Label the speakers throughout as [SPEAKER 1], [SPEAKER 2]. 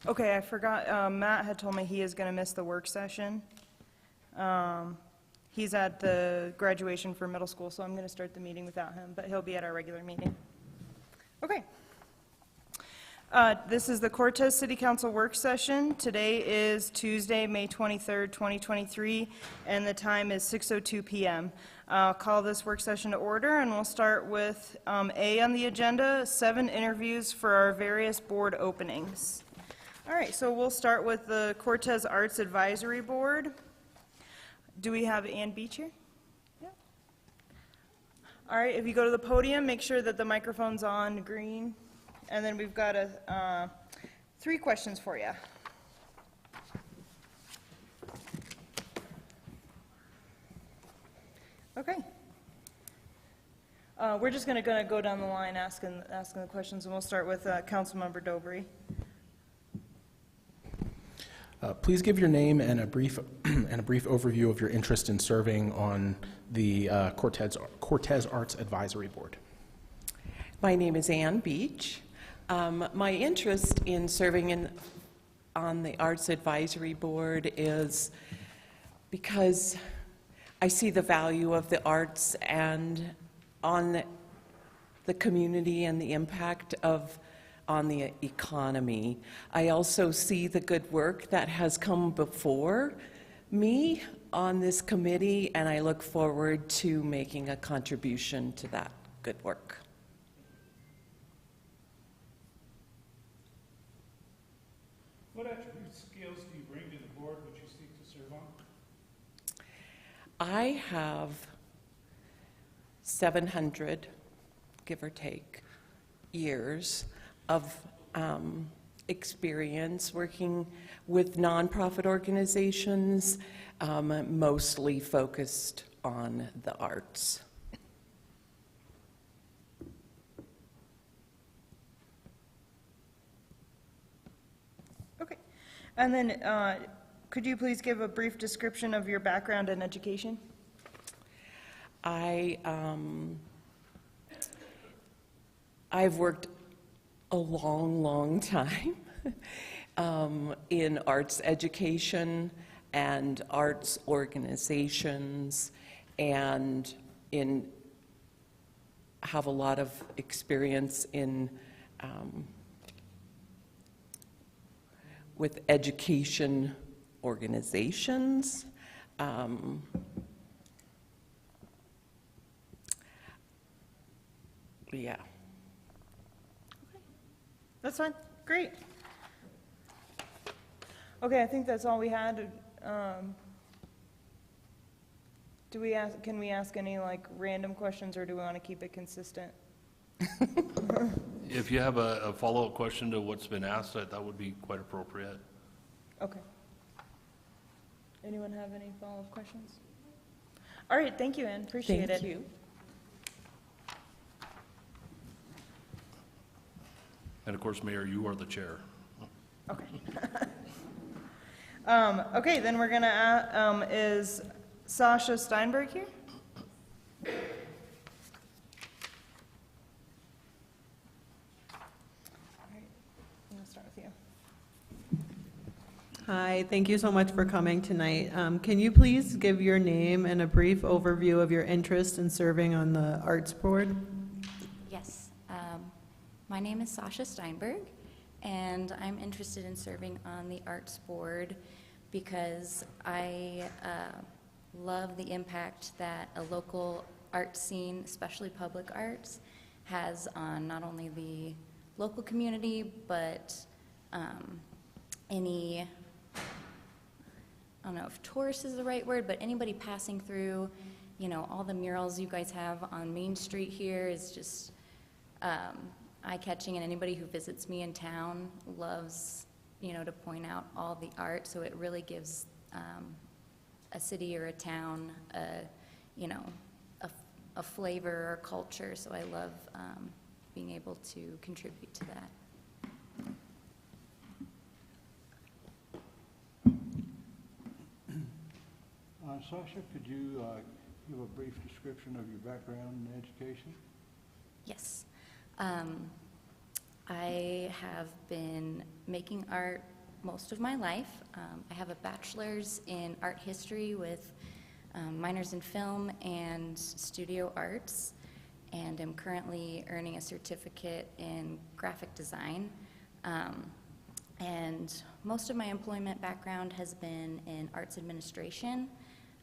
[SPEAKER 1] Okay, I forgot, Matt had told me he is going to miss the work session. He's at the graduation for middle school, so I'm going to start the meeting without him, but he'll be at our regular meeting. Okay. This is the Cortez City Council work session. Today is Tuesday, May 23rd, 2023, and the time is 6:02 p.m. I'll call this work session to order, and we'll start with A on the agenda, 7 interviews for our various board openings. All right, so we'll start with the Cortez Arts Advisory Board. Do we have Ann Beach here? Yeah. All right, if you go to the podium, make sure that the microphone's on green. And then we've got 3 questions for you. Okay. We're just going to go down the line asking the questions, and we'll start with Councilmember Dobry.
[SPEAKER 2] Please give your name and a brief overview of your interest in serving on the Cortez Arts Advisory Board.
[SPEAKER 3] My name is Ann Beach. My interest in serving on the Arts Advisory Board is because I see the value of the arts and on the community and the impact on the economy. I also see the good work that has come before me on this committee, and I look forward to making a contribution to that good work.
[SPEAKER 4] What attributes, skills do you bring to the board which you seek to serve on?
[SPEAKER 3] I have 700, give or take, years of experience working with nonprofit organizations, mostly focused on the arts.
[SPEAKER 1] Okay. And then could you please give a brief description of your background and education?
[SPEAKER 3] I've worked a long time in arts education and arts organizations, and have a lot of experience with education organizations. Yeah.
[SPEAKER 1] That's fine. Great. Okay, I think that's all we had. Can we ask any like random questions, or do we want to keep it consistent?
[SPEAKER 5] If you have a follow-up question to what's been asked, that would be quite appropriate.
[SPEAKER 1] Okay. Anyone have any follow-up questions? All right, thank you, Ann. Appreciate it.
[SPEAKER 3] Thank you.
[SPEAKER 5] And of course, Mayor, you are the chair.
[SPEAKER 1] Okay. Okay, then we're gonna, is Sasha Steinberg here? All right, I'm gonna start with you.
[SPEAKER 6] Hi, thank you so much for coming tonight. Can you please give your name and a brief overview of your interest in serving on the Arts Board?
[SPEAKER 7] Yes. My name is Sasha Steinberg, and I'm interested in serving on the Arts Board because I love the impact that a local art scene, especially public arts, has on not only the local community, but any, I don't know if tourist is the right word, but anybody passing through, you know, all the murals you guys have on Main Street here is just eye-catching, and anybody who visits me in town loves, you know, to point out all the art, so it really gives a city or a town you know, a flavor or culture, so I love being able to contribute to that.
[SPEAKER 4] Sasha, could you give a brief description of your background in education?
[SPEAKER 7] Yes. I have been making art most of my life. I have a bachelor's in art history with minors in film and studio arts, and am currently earning a certificate in graphic design. And most of my employment background has been in arts administration.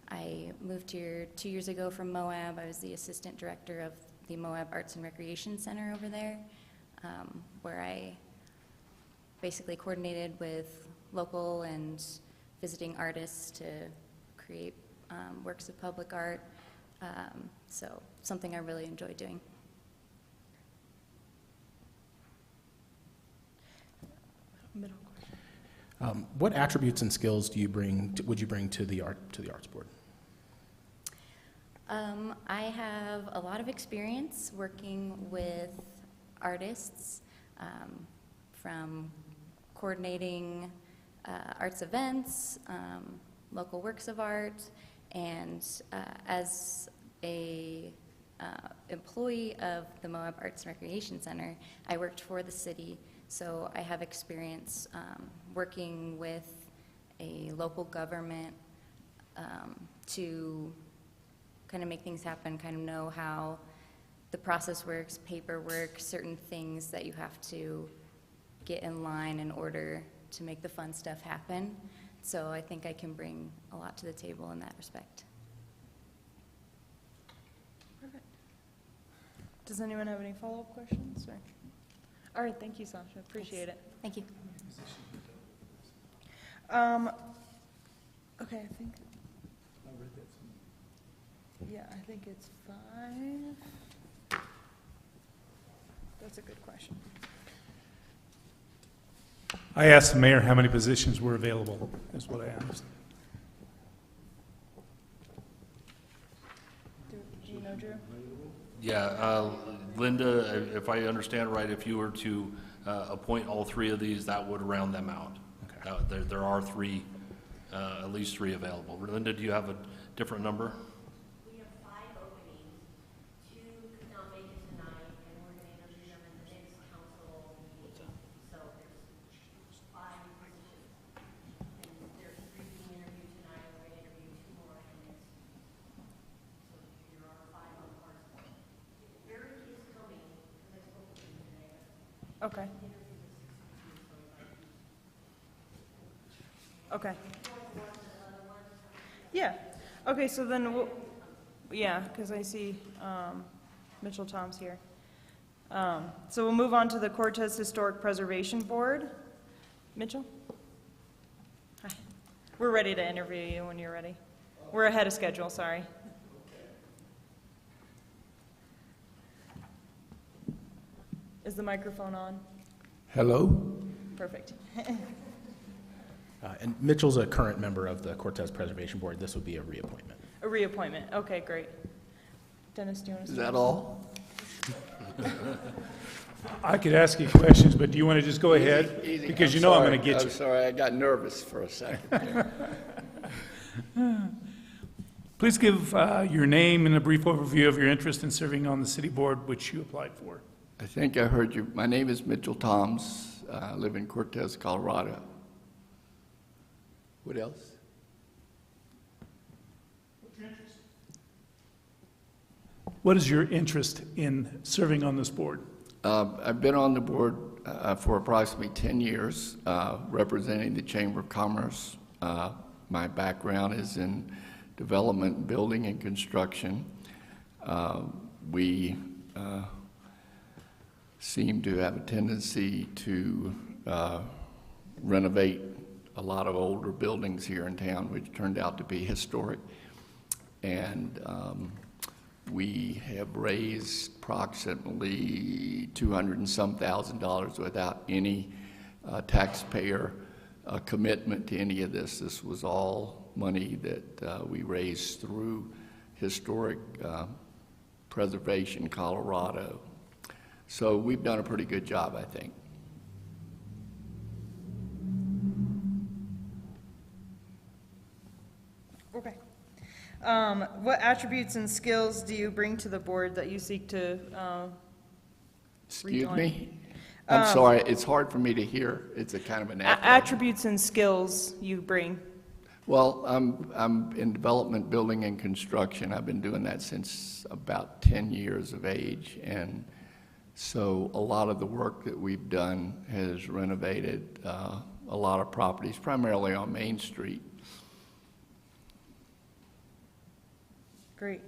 [SPEAKER 7] I moved here 2 years ago from Moab. I was the assistant director of the Moab Arts and Recreation Center over there, where I basically coordinated with local and visiting artists to create works of public art. So something I really enjoy doing.
[SPEAKER 1] Middle question.
[SPEAKER 2] What attributes and skills do you would you bring to the Arts Board?
[SPEAKER 7] I have a lot of experience working with artists, from coordinating arts events, local works of art, and as a employee of the Moab Arts and Recreation Center, I worked for the city, so I have experience working with a local government to kind of make things happen, kind of know how the process works, paperwork, certain things that you have to get in line in order to make the fun stuff happen. So I think I can bring a lot to the table in that respect.
[SPEAKER 1] Perfect. Does anyone have any follow-up questions? All right, thank you, Sasha. Appreciate it.
[SPEAKER 7] Thank you.
[SPEAKER 1] Okay, I think. Yeah, I think it's 5. That's a good question.
[SPEAKER 4] I asked the mayor how many positions were available, is what I asked.
[SPEAKER 1] Do you know, Drew?
[SPEAKER 5] Yeah, Linda, if I understand right, if you were to appoint all 3 of these, that would round them out.
[SPEAKER 2] Okay.
[SPEAKER 5] There are 3, at least 3 available. Linda, do you have a different number?
[SPEAKER 8] We have 5 openings. 2 could not make it tonight, and we're going to interview them in the next council meeting. So there's 5 positions. And there's 3 being interviewed tonight, and we're going to interview 2 more in the next. So there are 5 on the Arts Board. Eric is coming, because I spoke with him today.
[SPEAKER 1] Okay. Okay. Yeah. Okay, so then we'll, yeah, because I see Mitchell Tom's here. So we'll move on to the Cortez Historic Preservation Board. Mitchell? Hi. We're ready to interview you when you're ready. We're ahead of schedule, sorry. Is the microphone on?
[SPEAKER 9] Hello?
[SPEAKER 1] Perfect.
[SPEAKER 2] And Mitchell's a current member of the Cortez Preservation Board. This would be a reappointment.
[SPEAKER 1] A reappointment, okay, great. Dennis, do you want to?
[SPEAKER 9] Is that all?
[SPEAKER 4] I could ask you questions, but do you want to just go ahead?
[SPEAKER 9] Easy.
[SPEAKER 4] Because you know I'm going to get
[SPEAKER 9] I'm
[SPEAKER 4] you.
[SPEAKER 9] sorry, I got nervous for a second there.
[SPEAKER 4] Please give your name and a brief overview of your interest in serving on the city board, which you applied for.
[SPEAKER 9] I think I heard you. My name is Mitchell Toms. I live in Cortez, Colorado. What else?
[SPEAKER 4] What is your interest in serving on this board?
[SPEAKER 9] I've been on the board for approximately 10 years, representing the Chamber of Commerce. My background is in development, building, and construction. We seem to have a tendency to renovate a lot of older buildings here in town, which turned out to be historic. And we have raised approximately $200 and some thousand without any taxpayer commitment to any of this. This was all money that we raised through Historic Preservation Colorado. So we've done a pretty good job, I think.
[SPEAKER 1] Okay. What attributes and skills do you bring to the board that you seek to
[SPEAKER 9] Excuse
[SPEAKER 1] rejoin?
[SPEAKER 9] me? I'm sorry, it's hard for me to hear. It's a kind of an echo.
[SPEAKER 1] Attributes and skills you bring.
[SPEAKER 9] Well, I'm in development, building, and construction. I've been doing that since about 10 years of age, and so a lot of the work that we've done has renovated a lot of properties, primarily on Main Street.
[SPEAKER 1] Great.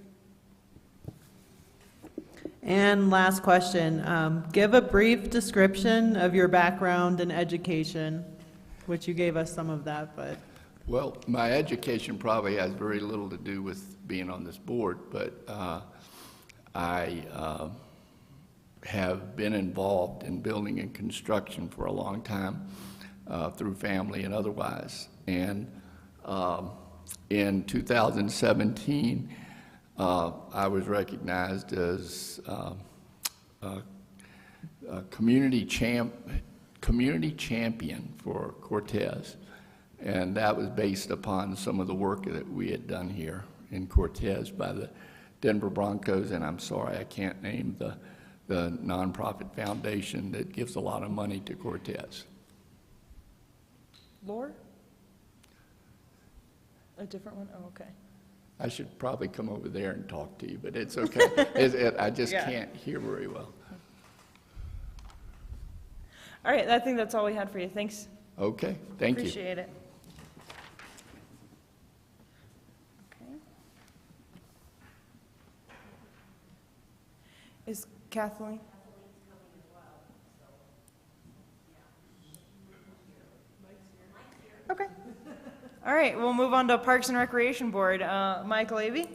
[SPEAKER 6] And last question, give a brief description of your background and education, which you gave us some of that, but.
[SPEAKER 9] Well, my education probably has very little to do with being on this board, but I have been involved in building and construction for a long time through family and otherwise. And in 2017, I was recognized as a community champion for Cortez. And that was based upon some of the work that we had done here in Cortez by the Denver Broncos, and I'm sorry, I can't name the nonprofit foundation that gives a lot of money to Cortez.
[SPEAKER 1] Lore? A different one? Oh, okay.
[SPEAKER 9] I should probably come over there and talk to you, but it's okay. I just can't hear very well.
[SPEAKER 1] All right, I think that's all we had for you. Thanks.
[SPEAKER 9] Okay, thank you.
[SPEAKER 1] Appreciate it. Okay. Is Kathleen? Okay. All right, we'll move on to Parks and Recreation Board. Mike Levy?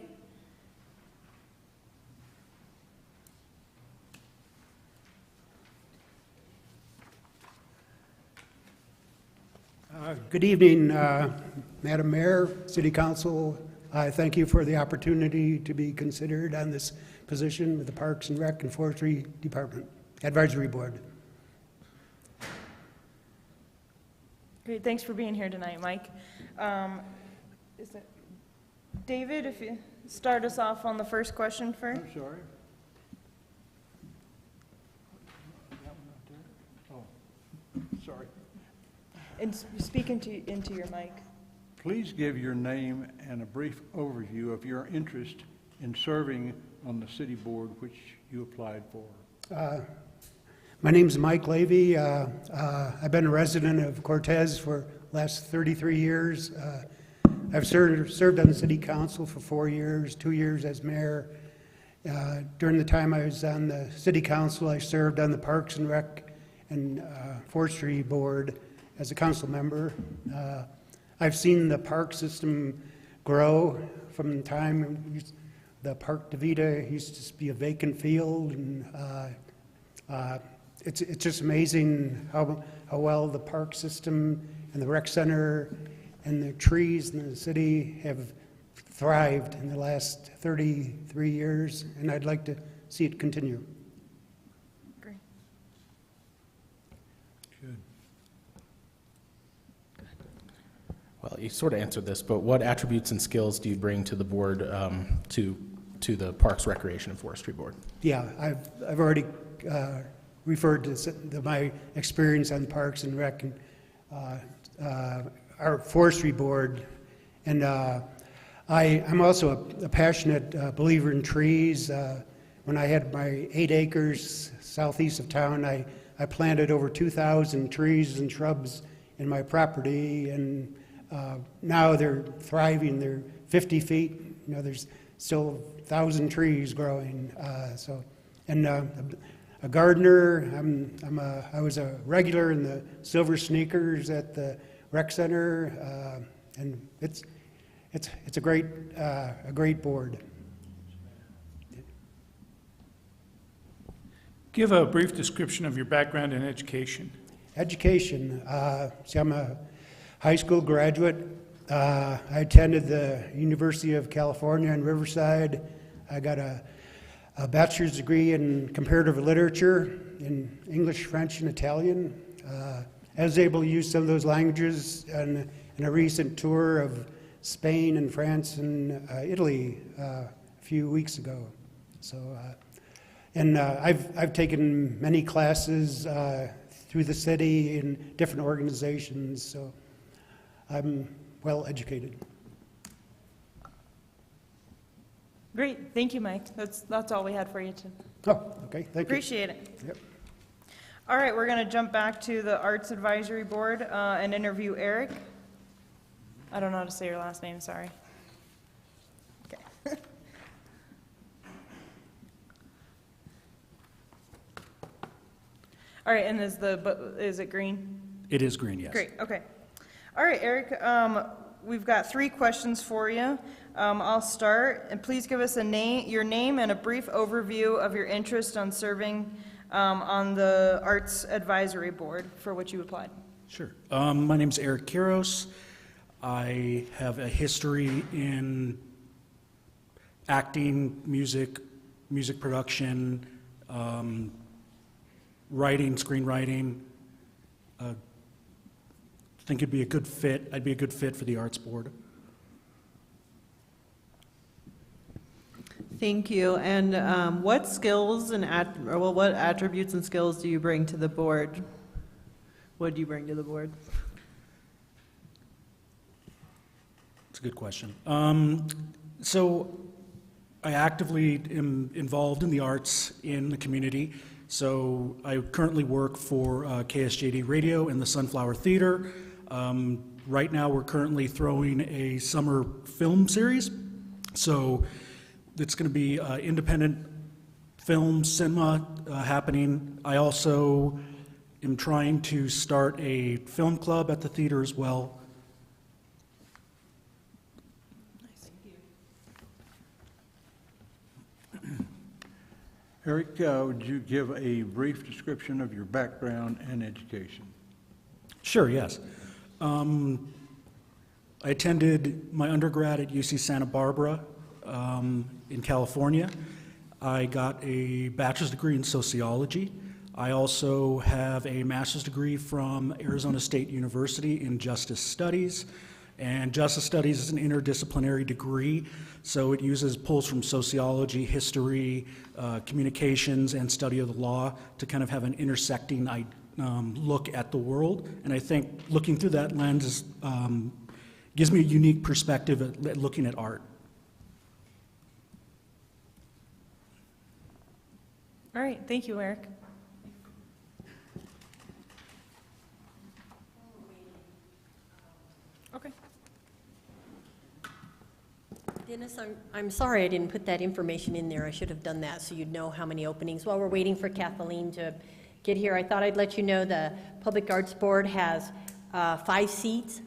[SPEAKER 10] Good evening, Madam Mayor, City Council. I thank you for the opportunity to be considered on this position with the Parks and Rec and Forestry Department Advisory Board.
[SPEAKER 1] Great, thanks for being here tonight, Mike. Is it David, if you start us off on the first question first?
[SPEAKER 11] I'm sorry. That one up there? Oh, sorry.
[SPEAKER 1] And speak into your mic.
[SPEAKER 11] Please give your name and a brief overview of your interest in serving on the city board which you applied for.
[SPEAKER 10] My name is Mike Levy. I've been a resident of Cortez for the last 33 years. I've served on the city council for 4 years, 2 years as mayor. During the time I was on the city council, I served on the Parks and Rec and Forestry Board as a council member. I've seen the park system grow from the time the Park de Vida used to be a vacant field, and it's just amazing how well the park system and the rec center and the trees in the city have thrived in the last 33 years, and I'd like to see it continue.
[SPEAKER 1] Great.
[SPEAKER 11] Good.
[SPEAKER 2] Well, you sort of answered this, but what attributes and skills do you bring to the board, to the Parks, Recreation, and Forestry Board?
[SPEAKER 10] Yeah, I've already referred to my experience on Parks and Rec and our Forestry Board, and I'm also a passionate believer in trees. When I had my 8 acres southeast of town, I planted over 2,000 trees and shrubs in my property, and now they're thriving. They're 50 feet. You know, there's still 1,000 trees growing. A gardener. I was a regular in the Silver Sneakers at the rec center, and it's a great board.
[SPEAKER 4] Give a brief description of your background and education.
[SPEAKER 10] Education. See, I'm a high school graduate. I attended the University of California in Riverside. I got a bachelor's degree in comparative literature in English, French, and Italian. I was able to use some of those languages in a recent tour of Spain and France and Italy a few weeks ago. So And I've taken many classes through the city in different organizations, so I'm well educated.
[SPEAKER 1] Great, thank you, Mike. That's all we had for you tonight.
[SPEAKER 10] Oh, okay, thank you.
[SPEAKER 1] Appreciate it.
[SPEAKER 10] Yep.
[SPEAKER 1] All right, we're going to jump back to the Arts Advisory Board and interview Eric. I don't know how to say your last name, sorry. Okay. All right, and is it green?
[SPEAKER 12] It is green, yes.
[SPEAKER 1] Great, okay. All right, Eric, we've got 3 questions for you. I'll start, and please give us your name and a brief overview of your interest on serving on the Arts Advisory Board for which you applied.
[SPEAKER 12] Sure. My name's Eric Kiros. I have a history in acting, music production, writing, screenwriting. I think it'd be a good fit. I'd be a good fit for the Arts Board.
[SPEAKER 6] Thank you. And what skills and what attributes and skills do you bring to the board? What do you bring to the board?
[SPEAKER 12] It's a good question. So I actively am involved in the arts in the community. So I currently work for KSJD Radio and the Sunflower Theater. Right now we're currently throwing a summer film series. So it's going to be independent film, cinema happening. I also am trying to start a film club at the theater as well.
[SPEAKER 11] Eric, would you give a brief description of your background and education?
[SPEAKER 12] Sure, yes. I attended my undergrad at UC Santa Barbara in California. I got a bachelor's degree in sociology. I also have a master's degree from Arizona State University in justice studies. And justice studies is an interdisciplinary degree, so it pulls from sociology, history, communications, and study of the law to kind of have an intersecting look at the world. And I think looking through that lens gives me a unique perspective at looking at art.
[SPEAKER 1] All right, thank you, Eric. Okay.
[SPEAKER 8] Dennis, I'm sorry I didn't put that information in there. I should have done that so you'd know how many openings. While we're waiting for Kathleen to get here, I thought I'd let you know the Public Arts Board has 5 seats.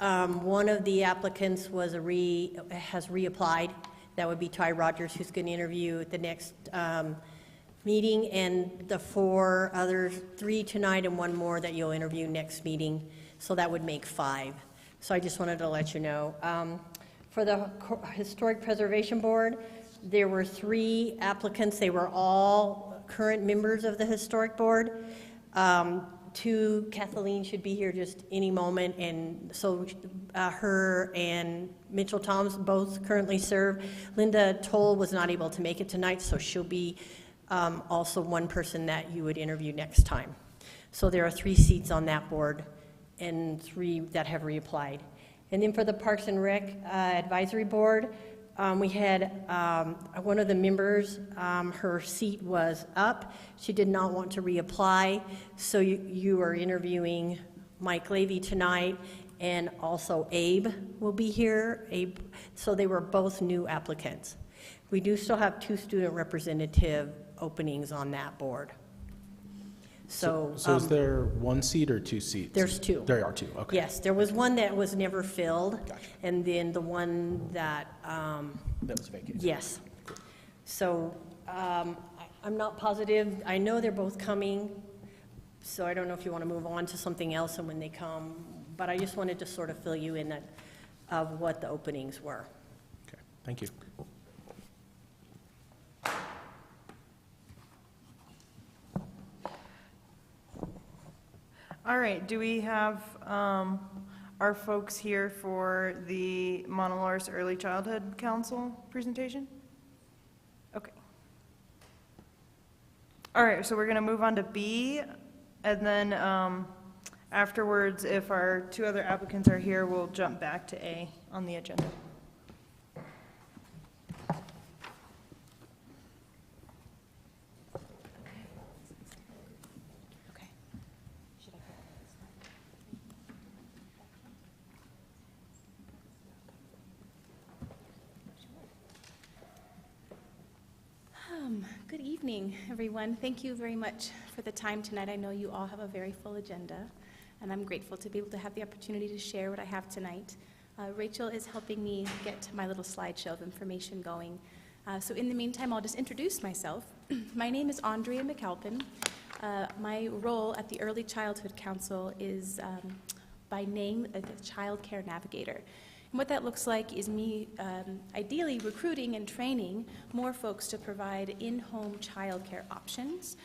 [SPEAKER 8] One of the applicants has reapplied. That would be Ty Rogers, who's going to interview at the next meeting, and the 4 others, 3 tonight and 1 more that you'll interview next meeting. So that would make 5. So I just wanted to let you know. For the Historic Preservation Board, there were 3 applicants. They were all current members of the Historic Board. 2, Kathleen should be here just any moment, and so her and Mitchell Toms both currently serve. Linda Toll was not able to make it tonight, so she'll be also one person that you would interview next time. So there are 3 seats on that board and 3 that have reapplied. And then for the Parks and Rec Advisory Board, we had one of the members, her seat was up. She did not want to reapply, so you are interviewing Mike Levy tonight, and also Abe will be here. So they were both new applicants. We do still have 2 student representative openings on that board. So
[SPEAKER 2] is there 1 seat or 2 seats?
[SPEAKER 8] There's 2.
[SPEAKER 2] There are 2, okay.
[SPEAKER 8] Yes, there was one that was never filled,
[SPEAKER 2] Gotcha.
[SPEAKER 8] and then the one that,
[SPEAKER 2] That was vacated.
[SPEAKER 8] yes. So I'm not positive. I know they're both coming, so I don't know if you want to move on to something else and when they come, but I just wanted to sort of fill you in of what the openings were.
[SPEAKER 2] Okay, thank you.
[SPEAKER 1] All right, do we have our folks here for the Montelores Early Childhood Council presentation? Okay. All right, so we're going to move on to B, and then afterwards, if our two other applicants are here, we'll jump back to A on the agenda.
[SPEAKER 13] Good evening, everyone. Thank you very much for the time tonight. I know you all have a very full agenda, and I'm grateful to be able to have the opportunity to share what I have tonight. Rachel is helping me get my little slideshow of information going. So in the meantime, I'll just introduce myself. My name is Andrea McAlpin. My role at the Early Childhood Council is by name the Child Care Navigator. And what that looks like is me ideally recruiting and training more folks to provide in-home childcare options,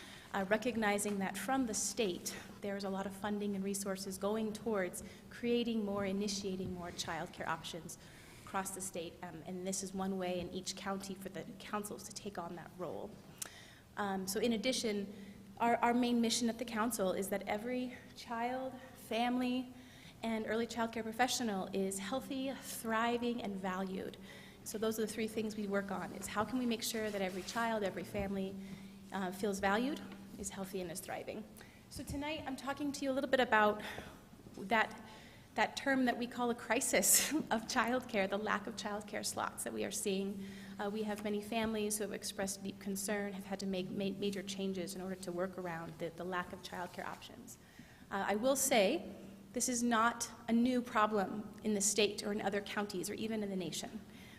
[SPEAKER 13] recognizing that from the state, there's a lot of funding and resources going towards creating more, initiating more childcare options across the state. And this is one way in each county for the councils to take on that role. So in addition, our main mission at the council is that every child, family, and early child care professional is healthy, thriving, and valued. So those are the three things we work on, is how can we make sure that every child, every family feels valued, is healthy, and is thriving. So tonight I'm talking to you a little bit about that term that we call a crisis of childcare, the lack of childcare slots that we are seeing. We have many families who have expressed deep concern, have had to make major changes in order to work around the lack of childcare options. I will say, this is not a new problem in the state or in other counties or even in the nation.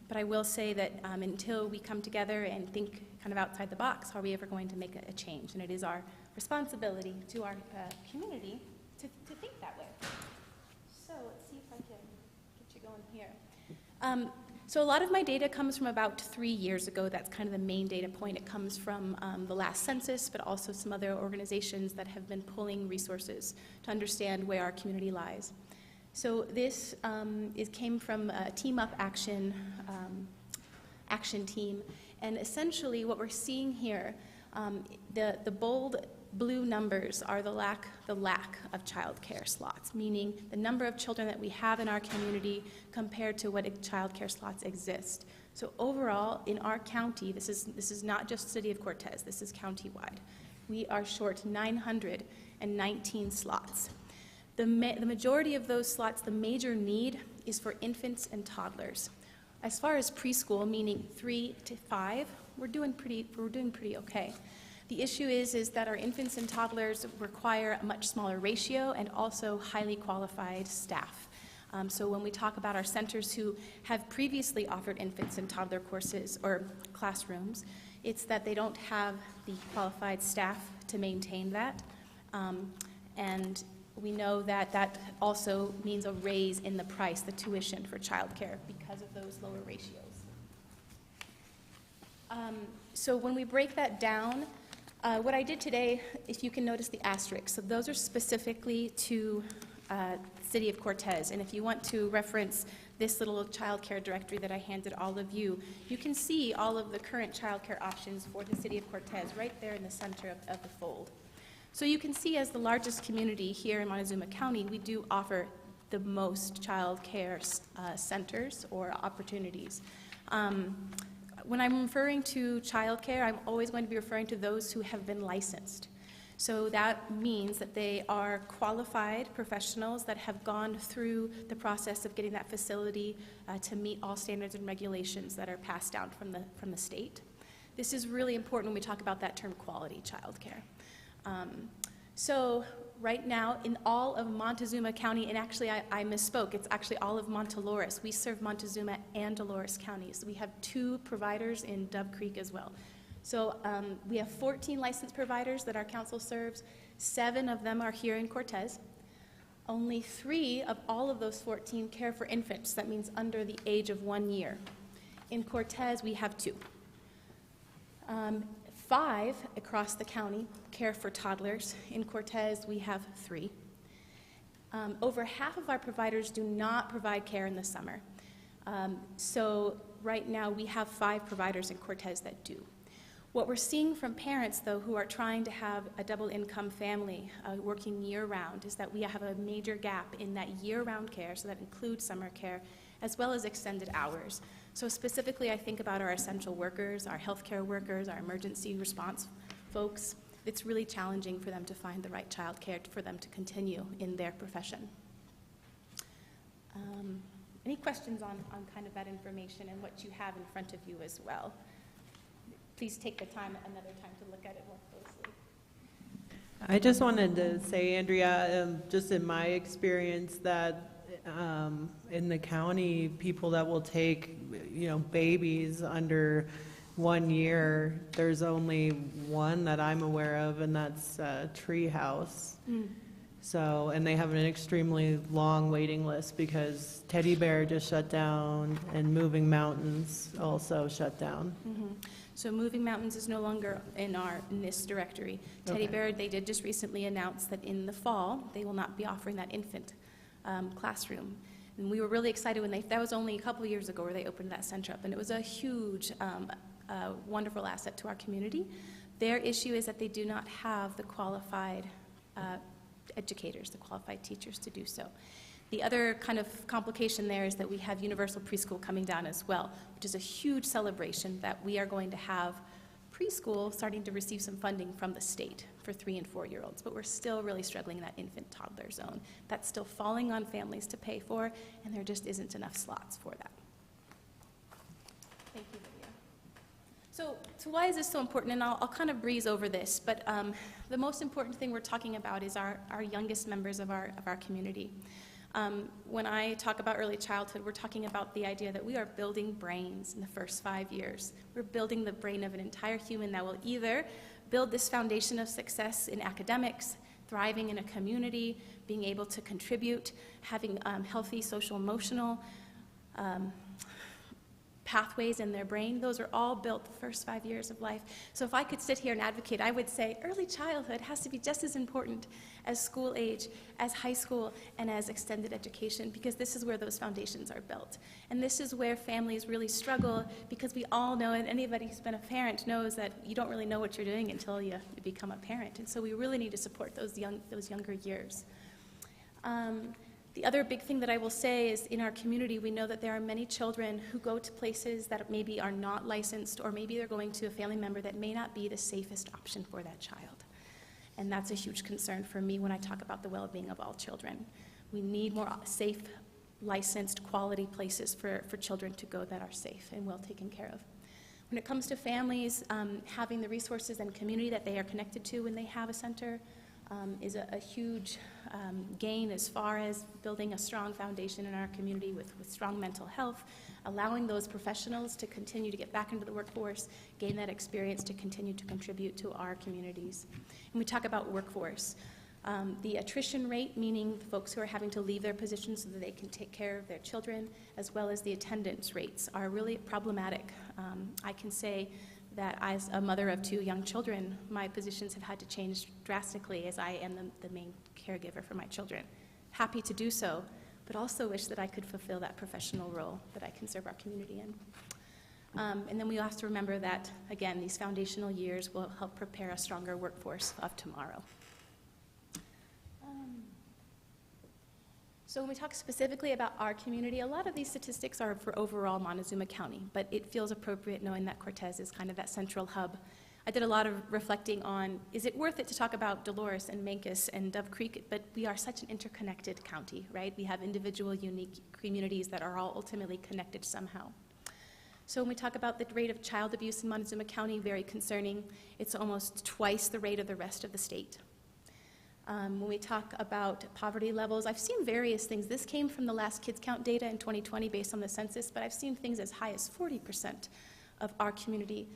[SPEAKER 13] But I will say that until we come together and think kind of outside the box, how are we ever going to make a change? And it is our responsibility to our community to think that way. So let's see if I can get you going here. So a lot of my data comes from about 3 years ago. That's kind of the main data point. It comes from the last census, but also some other organizations that have been pulling resources to understand where our community lies. So this came from a Team Up action team. And essentially what we're seeing here, the bold blue numbers are the lack of child care slots, meaning the number of children that we have in our community compared to what child care slots exist. So overall, in our county, this is not just City of Cortez, this is countywide. We are short 919 slots. The majority of those slots, the major need is for infants and toddlers. As far as preschool, meaning 3 to 5, we're doing pretty okay. The issue is that our infants and toddlers require a much smaller ratio and also highly qualified staff. So when we talk about our centers who have previously offered infants and toddler courses or classrooms, it's that they don't have the qualified staff to maintain that. And we know that that also means a raise in the price, the tuition for childcare because of those lower ratios. So when we break that down, what I did today, if you can notice the asterisks, so those are specifically to City of Cortez. And if you want to reference this little child care directory that I handed all of you, you can see all of the current child care options for the City of Cortez right there in the center of the fold. So you can see as the largest community here in Montezuma County, we do offer the most child care centers or opportunities. When I'm referring to childcare, I'm always going to be referring to those who have been licensed. So that means that they are qualified professionals that have gone through the process of getting that facility to meet all standards and regulations that are passed down from the state. This is really important when we talk about that term quality childcare. So right now in all of Montezuma County, and actually I misspoke, it's actually all of Montelores. We serve Montezuma and Dolores counties. We have 2 providers in Dove Creek as well. So we have 14 licensed providers that our council serves. 7 of them are here in Cortez. Only 3 of all of those 14 care for infants. That means under the age of 1 year. In Cortez, we have 2. 5 across the county care for toddlers. In Cortez, we have 3. Over half of our providers do not provide care in the summer. So right now, we have 5 providers in Cortez that do. What we're seeing from parents, though, who are trying to have a double-income family working year-round is that we have a major gap in that year-round care, so that includes summer care, as well as extended hours. So specifically, I think about our essential workers, our healthcare workers, our emergency response folks. It's really challenging for them to find the right child care for them to continue in their profession. Any questions on kind of that information and what you have in front of you as well? Please take the time another time to look at it more closely.
[SPEAKER 6] I just wanted to say, Andrea, just in my experience, that in the county, people that will take, babies under 1 year, there's only one that I'm aware of, and that's Treehouse. So, and they have an extremely long waiting list because Teddy Bear just shut down and Moving Mountains also shut down.
[SPEAKER 13] So Moving Mountains is no longer in this directory. Teddy
[SPEAKER 6] Okay.
[SPEAKER 13] Bear, they did just recently announce that in the fall, they will not be offering that infant classroom. And we were really excited when that was only a couple of years ago where they opened that center up, and it was a huge, wonderful asset to our community. Their issue is that they do not have the qualified educators, the qualified teachers to do so. The other kind of complication there is that we have universal preschool coming down as well, which is a huge celebration that we are going to have preschool starting to receive some funding from the state for 3- and 4-year-olds, but we're still really struggling in that infant toddler zone. That's still falling on families to pay for, and there just isn't enough slots for that. Thank you, Lydia. So why is this so important? And I'll kind of breeze over this, but the most important thing we're talking about is our youngest members of our community. When I talk about early childhood, we're talking about the idea that we are building brains in the first 5 years. We're building the brain of an entire human that will either build this foundation of success in academics, thriving in a community, being able to contribute, having healthy social-emotional pathways in their brain. Those are all built the first 5 years of life. So if I could sit here and advocate, I would say early childhood has to be just as important as school age, as high school, and as extended education, because this is where those foundations are built. And this is where families really struggle, because we all know, and anybody who's been a parent knows that you don't really know what you're doing until you become a parent. And so we really need to support those younger years. The other big thing that I will say is in our community, we know that there are many children who go to places that maybe are not licensed, or maybe they're going to a family member that may not be the safest option for that child. And that's a huge concern for me when I talk about the well-being of all children. We need more safe, licensed, quality places for children to go that are safe and well taken care of. When it comes to families, having the resources and community that they are connected to when they have a center is a huge gain as far as building a strong foundation in our community with strong mental health, allowing those professionals to continue to get back into the workforce, gain that experience to continue to contribute to our communities. And we talk about workforce. The attrition rate, meaning the folks who are having to leave their positions so that they can take care of their children, as well as the attendance rates, are really problematic. I can say that as a mother of 2 young children, my positions have had to change drastically as I am the main caregiver for my children. Happy to do so, but also wish that I could fulfill that professional role that I can serve our community in. And then we have to remember that, again, these foundational years will help prepare a stronger workforce of tomorrow. So when we talk specifically about our community, a lot of these statistics are for overall Montezuma County, but it feels appropriate knowing that Cortez is kind of that central hub. I did a lot of reflecting on, is it worth it to talk about Dolores and Mancos and Dove Creek, but we are such an interconnected county, right? We have individual, unique communities that are all ultimately connected somehow. So when we talk about the rate of child abuse in Montezuma County, very concerning. It's almost twice the rate of the rest of the state. When we talk about poverty levels, I've seen various things. This came from the last Kids Count data in 2020 based on the census, but I've seen things as high as 40% of our community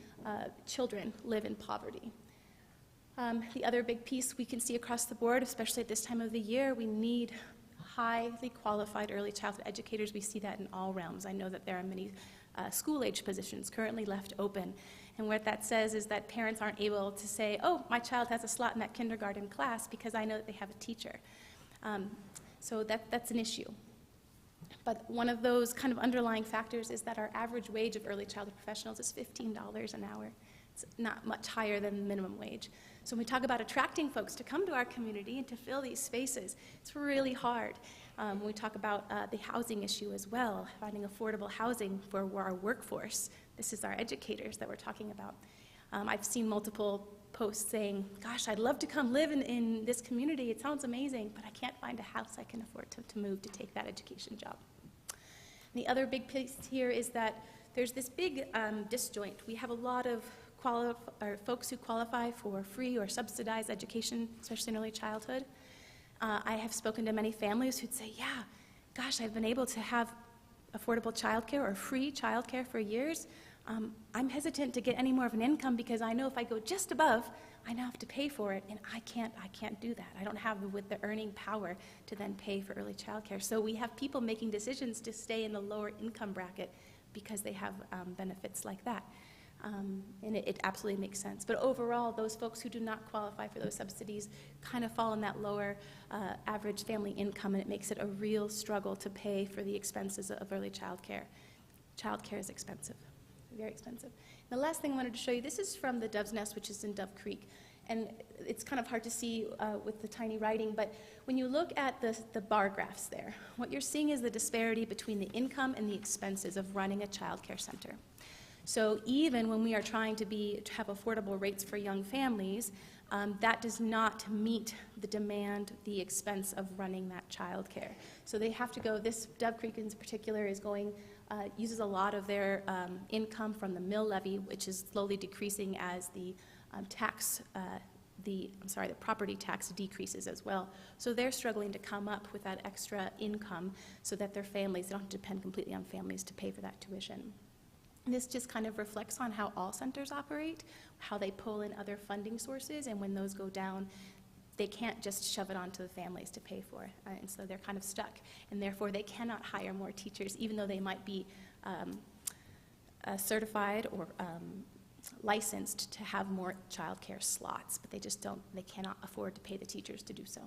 [SPEAKER 13] children live in poverty. The other big piece we can see across the board, especially at this time of the year, we need highly qualified early childhood educators. We see that in all realms. I know that there are many school-age positions currently left open. And what that says is that parents aren't able to say, oh, my child has a slot in that kindergarten class because I know that they have a teacher. So that's an issue. But one of those kind of underlying factors is that our average wage of early childhood professionals is $15 an hour. It's not much higher than minimum wage. So when we talk about attracting folks to come to our community and to fill these spaces, it's really hard. When we talk about the housing issue as well, finding affordable housing for our workforce, this is our educators that we're talking about. I've seen multiple posts saying, gosh, I'd love to come live in this community. It sounds amazing, but I can't find a house I can afford to move to take that education job. And the other big piece here is that there's this big disjoint. We have a lot of folks who qualify for free or subsidized education, especially in early childhood. I have spoken to many families who'd say, yeah, gosh, I've been able to have affordable childcare or free childcare for years. I'm hesitant to get any more of an income because I know if I go just above, I now have to pay for it, and I can't do that. I don't have the earning power to then pay for early childcare. So we have people making decisions to stay in the lower income bracket because they have benefits like that. And it absolutely makes sense. But overall, those folks who do not qualify for those subsidies kind of fall in that lower average family income, and it makes it a real struggle to pay for the expenses of early childcare. Childcare is expensive, very expensive. And the last thing I wanted to show you, this is from the Dove's Nest, which is in Dove Creek. And it's kind of hard to see with the tiny writing, but when you look at the bar graphs there, what you're seeing is the disparity between the income and the expenses of running a child care center. So even when we are trying to have affordable rates for young families, that does not meet the demand, the expense of running that child care. So they have to go, this Dove Creek in particular is going, uses a lot of their income from the mill levy, which is slowly decreasing as the property tax decreases as well. So they're struggling to come up with that extra income so that their families, they don't have to depend completely on families to pay for that tuition. And this just kind of reflects on how all centers operate, how they pull in other funding sources, and when those go down, they can't just shove it onto the families to pay for, and so they're kind of stuck. And therefore, they cannot hire more teachers, even though they might be certified or licensed to have more child care slots, but they cannot afford to pay the teachers to do so.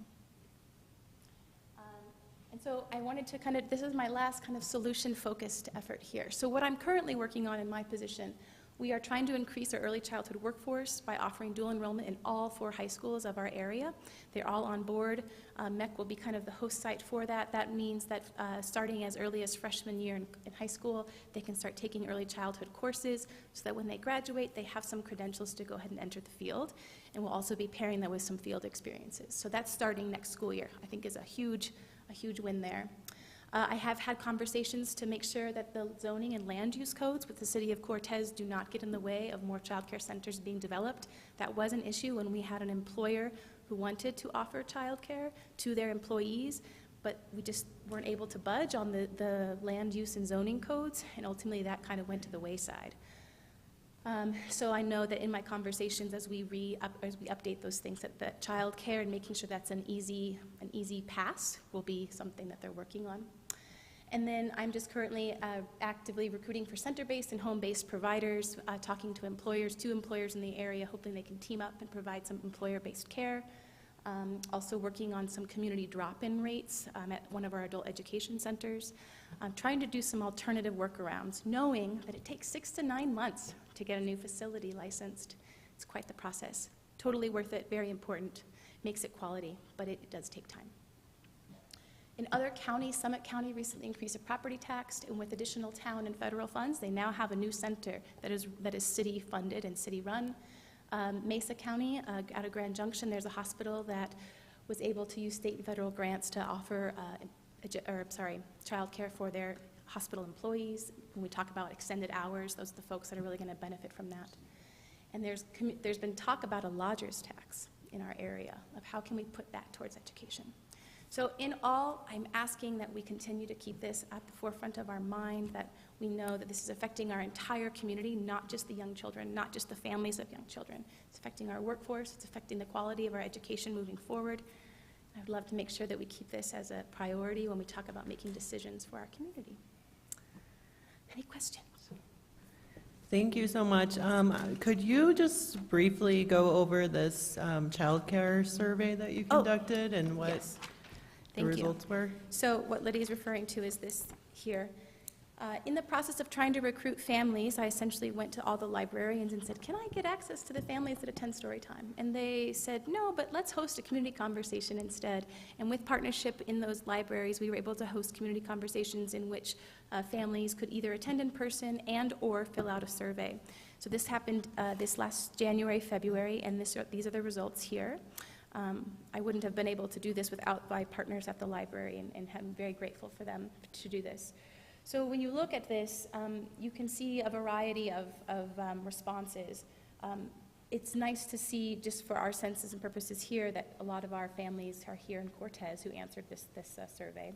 [SPEAKER 13] And so I wanted to this is my last kind of solution-focused effort here. So what I'm currently working on in my position, we are trying to increase our early childhood workforce by offering dual enrollment in all 4 high schools of our area. They're all on board. MEC will be kind of the host site for that. That means that starting as early as freshman year in high school, they can start taking early childhood courses so that when they graduate, they have some credentials to go ahead and enter the field. And we'll also be pairing that with some field experiences. So that's starting next school year, I think is a huge win there. I have had conversations to make sure that the zoning and land use codes with the City of Cortez do not get in the way of more child care centers being developed. That was an issue when we had an employer who wanted to offer child care to their employees, but we just weren't able to budge on the land use and zoning codes, and ultimately that kind of went to the wayside. So I know that in my conversations as we update those things, that child care and making sure that's an easy pass will be something that they're working on. And then I'm just currently actively recruiting for center-based and home-based providers, talking to employers in the area, hoping they can team up and provide some employer-based care. Also working on some community drop-in rates at one of our adult education centers. Trying to do some alternative workarounds, knowing that it takes 6 to 9 months to get a new facility licensed. It's quite the process. Totally worth it, very important, makes it quality, but it does take time. In other counties, Summit County recently increased a property tax, and with additional town and federal funds, they now have a new center that is city-funded and city-run. Mesa County, out of Grand Junction, there's a hospital that was able to use state and federal grants to offer child care for their hospital employees. When we talk about extended hours, those are the folks that are really going to benefit from that. And there's been talk about a lodger's tax in our area of how can we put that towards education. So in all, I'm asking that we continue to keep this at the forefront of our mind, that we know that this is affecting our entire community, not just the young children, not just the families of young children. It's affecting our workforce, it's affecting the quality of our education moving forward. I'd love to make sure that we keep this as a priority when we talk about making decisions for our community. Any questions?
[SPEAKER 6] Thank you so much. Could you just briefly go over this child care survey that you conducted and what
[SPEAKER 13] Yes.
[SPEAKER 6] the results were?
[SPEAKER 13] So what Lydia is referring to is this here. In the process of trying to recruit families, I essentially went to all the librarians and said, can I get access to the families that attend Storytime? And they said, no, but let's host a community conversation instead. And with partnership in those libraries, we were able to host community conversations in which families could either attend in person and or fill out a survey. So this happened this last January, February, and these are the results here. I wouldn't have been able to do this without my partners at the library, and I'm very grateful for them to do this. So when you look at this, you can see a variety of responses. It's nice to see, just for our senses and purposes here, that a lot of our families are here in Cortez who answered this survey.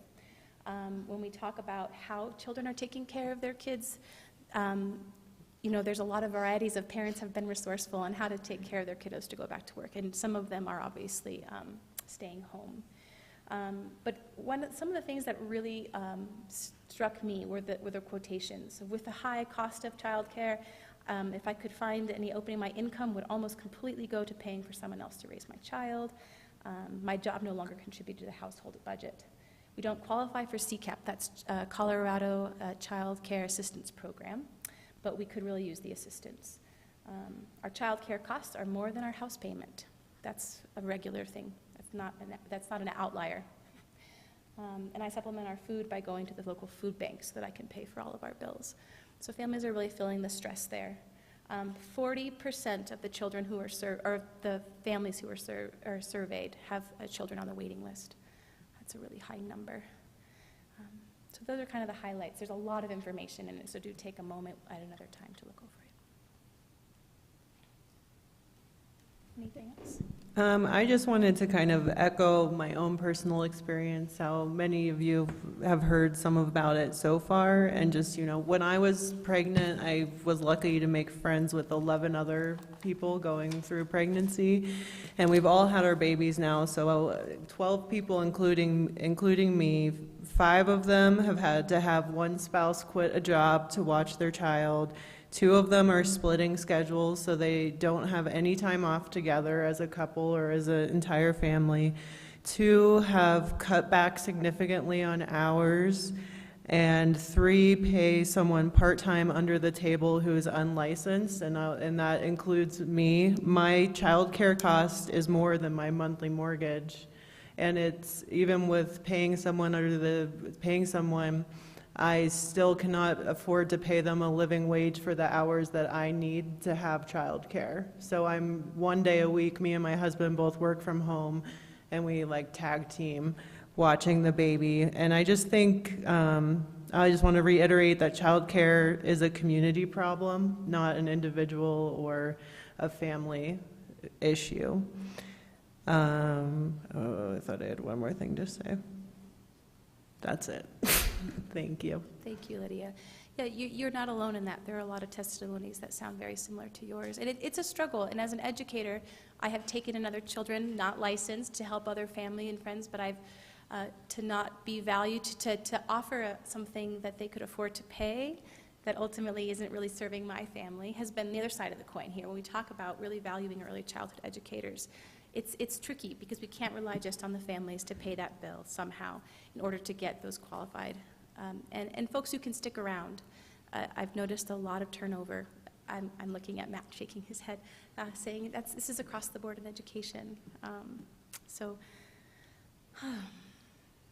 [SPEAKER 13] When we talk about how children are taking care of their kids, you know, there's a lot of varieties of parents have been resourceful on how to take care of their kiddos to go back to work, and some of them are obviously staying home. But some of the things that really struck me were the quotations. With the high cost of childcare, if I could find any opening, my income would almost completely go to paying for someone else to raise my child. My job no longer contributed to the household budget. We don't qualify for CCAP, that's Colorado Child Care Assistance Program, but we could really use the assistance. Our child care costs are more than our house payment. That's a regular thing. That's not an outlier. And I supplement our food by going to the local food bank so that I can pay for all of our bills. So families are really feeling the stress there. 40% of the children who are the families who are surveyed have children on the waiting list. That's a really high number. So those are kind of the highlights. There's a lot of information in it, so do take a moment at another time to look over it. Anything else?
[SPEAKER 6] I just wanted to kind of echo my own personal experience, how many of you have heard some about it so far, and just, you know, when I was pregnant, I was lucky to make friends with 11 other people going through pregnancy, and we've all had our babies now, so 12 people, including me. 5 of them have had to have one spouse quit a job to watch their child. 2 of them are splitting schedules, so they don't have any time off together as a couple or as an entire family. 2 have cut back significantly on hours, and 3 pay someone part-time under the table who is unlicensed, and that includes me. My child care cost is more than my monthly mortgage, and it's even with paying someone I still cannot afford to pay them a living wage for the hours that I need to have childcare. So I'm 1 day a week, me and my husband both work from home, and we like tag team watching the baby. And I just think, I just want to reiterate that childcare is a community problem, not an individual or a family issue. I thought I had one more thing to say. That's it. Thank you.
[SPEAKER 13] Thank you, Lydia. Yeah, you're not alone in that. There are a lot of testimonies that sound very similar to yours. And it's a struggle. And as an educator, I have taken in other children, not licensed, to help other family and friends, but I've to not be valued, to offer something that they could afford to pay that ultimately isn't really serving my family, has been the other side of the coin here. When we talk about really valuing early childhood educators, it's tricky because we can't rely just on the families to pay that bill somehow in order to get those qualified. And folks who can stick around. I've noticed a lot of turnover. I'm looking at Matt shaking his head, saying this is across the board in education.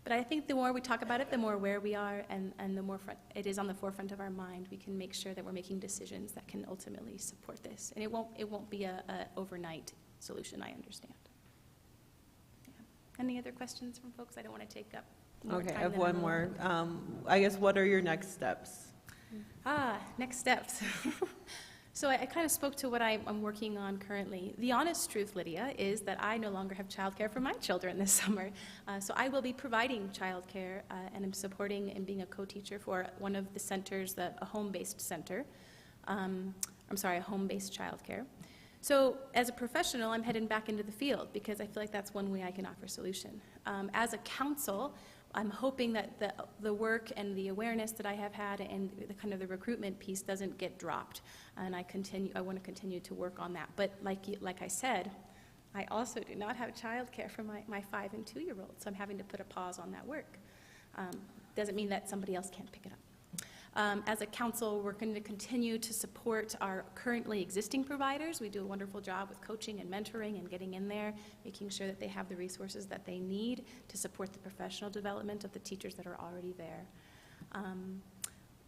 [SPEAKER 13] But I think the more we talk about it, the more aware we are, and the more it is on the forefront of our mind. We can make sure that we're making decisions that can ultimately support this. And it won't be a overnight solution, I understand. Yeah. Any other questions from folks? I don't want to take up more time.
[SPEAKER 6] Okay, I have
[SPEAKER 13] than
[SPEAKER 6] one
[SPEAKER 13] I'm
[SPEAKER 6] more. I guess, what are your next steps?
[SPEAKER 13] Next steps. So I kind of spoke to what I'm working on currently. The honest truth, Lydia, is that I no longer have childcare for my children this summer. So I will be providing childcare, and I'm supporting and being a co-teacher for one of the centers, a home-based center. A home-based childcare. So as a professional, I'm heading back into the field because I feel like that's one way I can offer a solution. As a counsel, I'm hoping that the work and the awareness that I have had and the kind of the recruitment piece doesn't get dropped, and I want to continue to work on that. But like I said, I also do not have childcare for my 5 and 2-year-olds, so I'm having to put a pause on that work. Doesn't mean that somebody else can't pick it up. As a council, we're going to continue to support our currently existing providers. We do a wonderful job with coaching and mentoring and getting in there, making sure that they have the resources that they need to support the professional development of the teachers that are already there.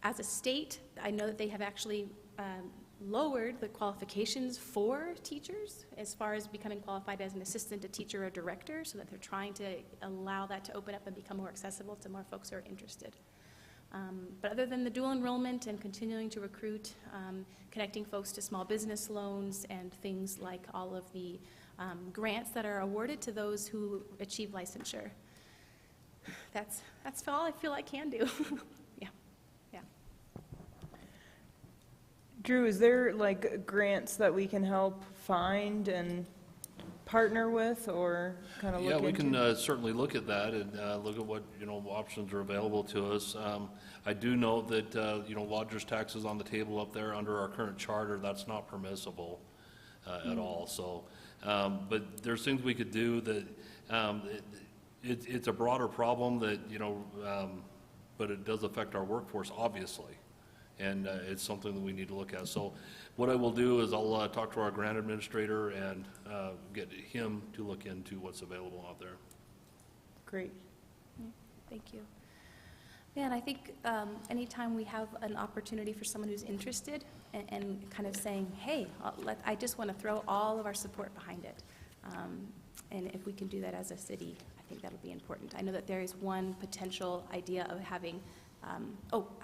[SPEAKER 13] As a state, I know that they have actually lowered the qualifications for teachers as far as becoming qualified as an assistant, a teacher, or director, so that they're trying to allow that to open up and become more accessible to more folks who are interested. But other than the dual enrollment and continuing to recruit, connecting folks to small business loans and things like all of the grants that are awarded to those who achieve licensure, that's all I feel I can do.
[SPEAKER 1] Drew, is there like grants that we can help find and partner with, or kind of look into?
[SPEAKER 5] Yeah, we can certainly look at that and look at what, options are available to us. I do know that, lodger's tax is on the table up there under our current charter. That's not permissible at all. So, but there's things we could do that, it's a broader problem that, but it does affect our workforce, obviously. And it's something that we need to look at. So what I will do is I'll talk to our grant administrator and get him to look into what's available out there.
[SPEAKER 1] Great.
[SPEAKER 13] Thank you. Yeah, and I think anytime we have an opportunity for someone who's interested and kind of saying, hey, I just want to throw all of our support behind it. And if we can do that as a city, I think that'll be important. I know that there is one potential idea of having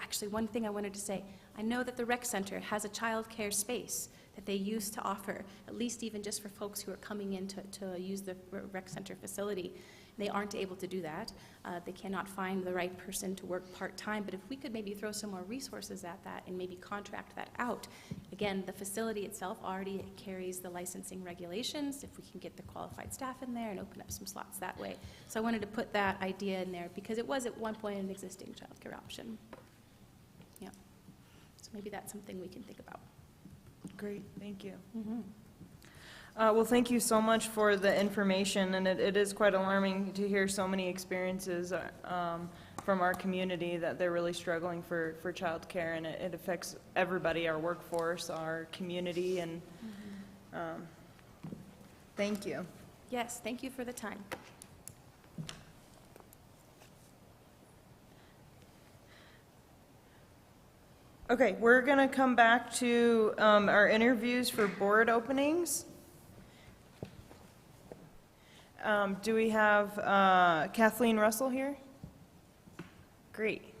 [SPEAKER 13] actually, one thing I wanted to say. I know that the rec center has a child care space that they used to offer, at least even just for folks who are coming in to use the rec center facility. They aren't able to do that. They cannot find the right person to work part-time, but if we could maybe throw some more resources at that and maybe contract that out. Again, the facility itself already carries the licensing regulations. If we can get the qualified staff in there and open up some slots that way. So I wanted to put that idea in there because it was at one point an existing childcare option. Yeah. So maybe that's something we can think about.
[SPEAKER 1] Great, thank you. Mm-hmm. Well, thank you so much for the information, and it is quite alarming to hear so many experiences from our community that they're really struggling for childcare, and it affects everybody, our workforce, our community, and thank you.
[SPEAKER 13] Yes, thank you for the time.
[SPEAKER 1] Okay, we're going to come back to our interviews for board openings. Do we have Kathleen Russell here? Great.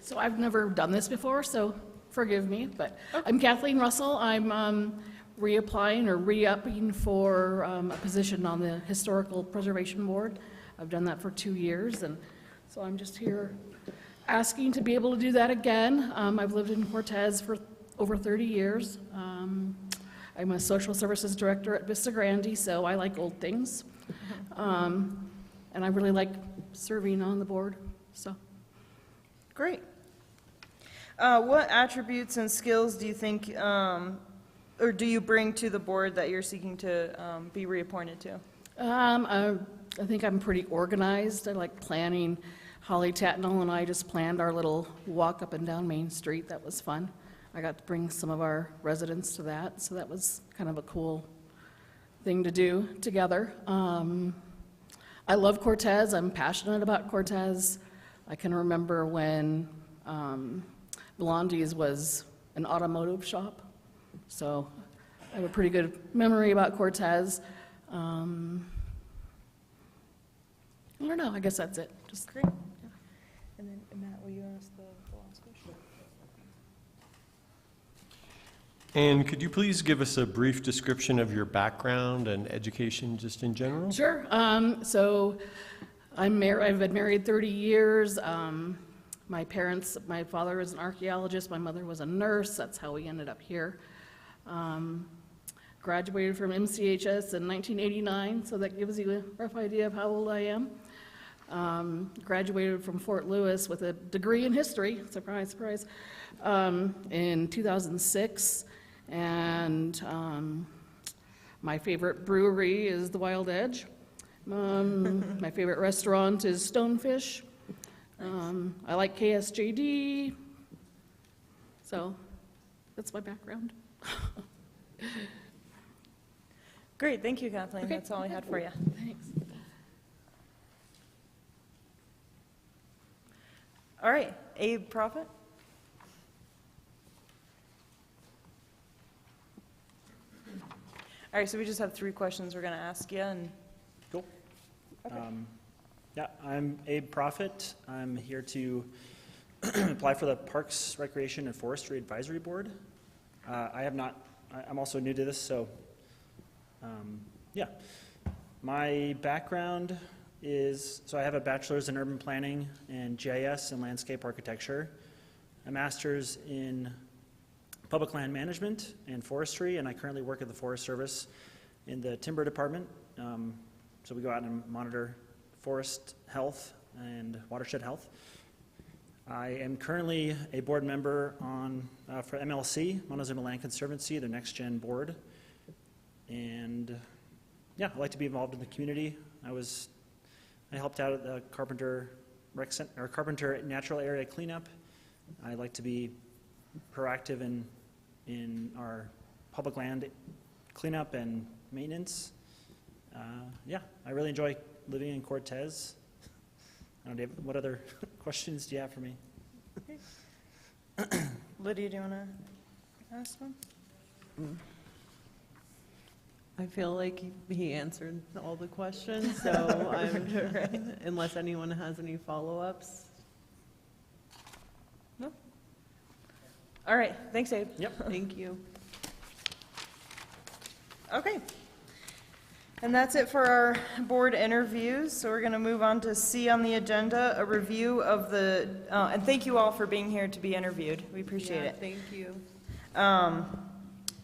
[SPEAKER 14] So I've never done this before, so forgive me, but I'm Kathleen Russell. I'm reapplying or re-upping for a position on the Historical Preservation Board. I've done that for 2 years, and so I'm just here asking to be able to do that again. I've lived in Cortez for over 30 years. I'm a social services director at Vista Grande, so I like old things. And I really like serving on the board, so.
[SPEAKER 1] Great. What attributes and skills do you think, or do you bring to the board that you're seeking to be reappointed to?
[SPEAKER 14] I think I'm pretty organized. I like planning. Holly Tatnall and I just planned our little walk up and down Main Street. That was fun. I got to bring some of our residents to that, so that was kind of a cool thing to do together. I love Cortez. I'm passionate about Cortez. I can remember when Blondie's was an automotive shop, so I have a pretty good memory about Cortez. I don't know, I guess that's it. Just
[SPEAKER 1] great. Yeah. And then, Matt, will you ask the last question?
[SPEAKER 15] And could you please give us a brief description of your background and education just in general?
[SPEAKER 14] Sure. So I've been married 30 years. My father was an archaeologist, my mother was a nurse. That's how we ended up here. Graduated from MCHS in 1989, so that gives you a rough idea of how old I am. Graduated from Fort Lewis with a degree in history, surprise, surprise, in 2006. And my favorite brewery is the Wild Edge. My favorite restaurant is Stonefish. I like KSJD. So that's my background.
[SPEAKER 1] Great, thank you, Kathleen.
[SPEAKER 14] Okay.
[SPEAKER 1] That's all I had for you.
[SPEAKER 14] Thanks.
[SPEAKER 1] All right, Abe Prophet? All right, so we just have 3 questions we're going to ask you, and
[SPEAKER 16] Cool. Yeah, I'm Abe Prophet. I'm here to apply for the Parks, Recreation, and Forestry Advisory Board. I'm also new to this, so yeah. My background is, so I have a bachelor's in urban planning and GIS and landscape architecture, a master's in public land management and forestry, and I currently work at the Forest Service in the timber department. So we go out and monitor forest health and watershed health. I am currently a board member for MLC, Montezuma Land Conservancy, the Next Gen board. And yeah, I like to be involved in the community. I helped out at the Carpenter Natural Area Cleanup. I like to be proactive in our public land cleanup and maintenance. Yeah, I really enjoy living in Cortez. I don't know, David, what other questions do you have for me?
[SPEAKER 1] Lydia, do you want to ask one?
[SPEAKER 6] I feel like he answered all the questions, so unless anyone has any follow-ups.
[SPEAKER 1] No? All right, thanks, Abe.
[SPEAKER 16] Yep.
[SPEAKER 6] Thank you.
[SPEAKER 1] Okay. And that's it for our board interviews. So we're going to move on to C on the agenda, a review of the, and thank you all for being here to be interviewed. We appreciate it.
[SPEAKER 6] Thank you.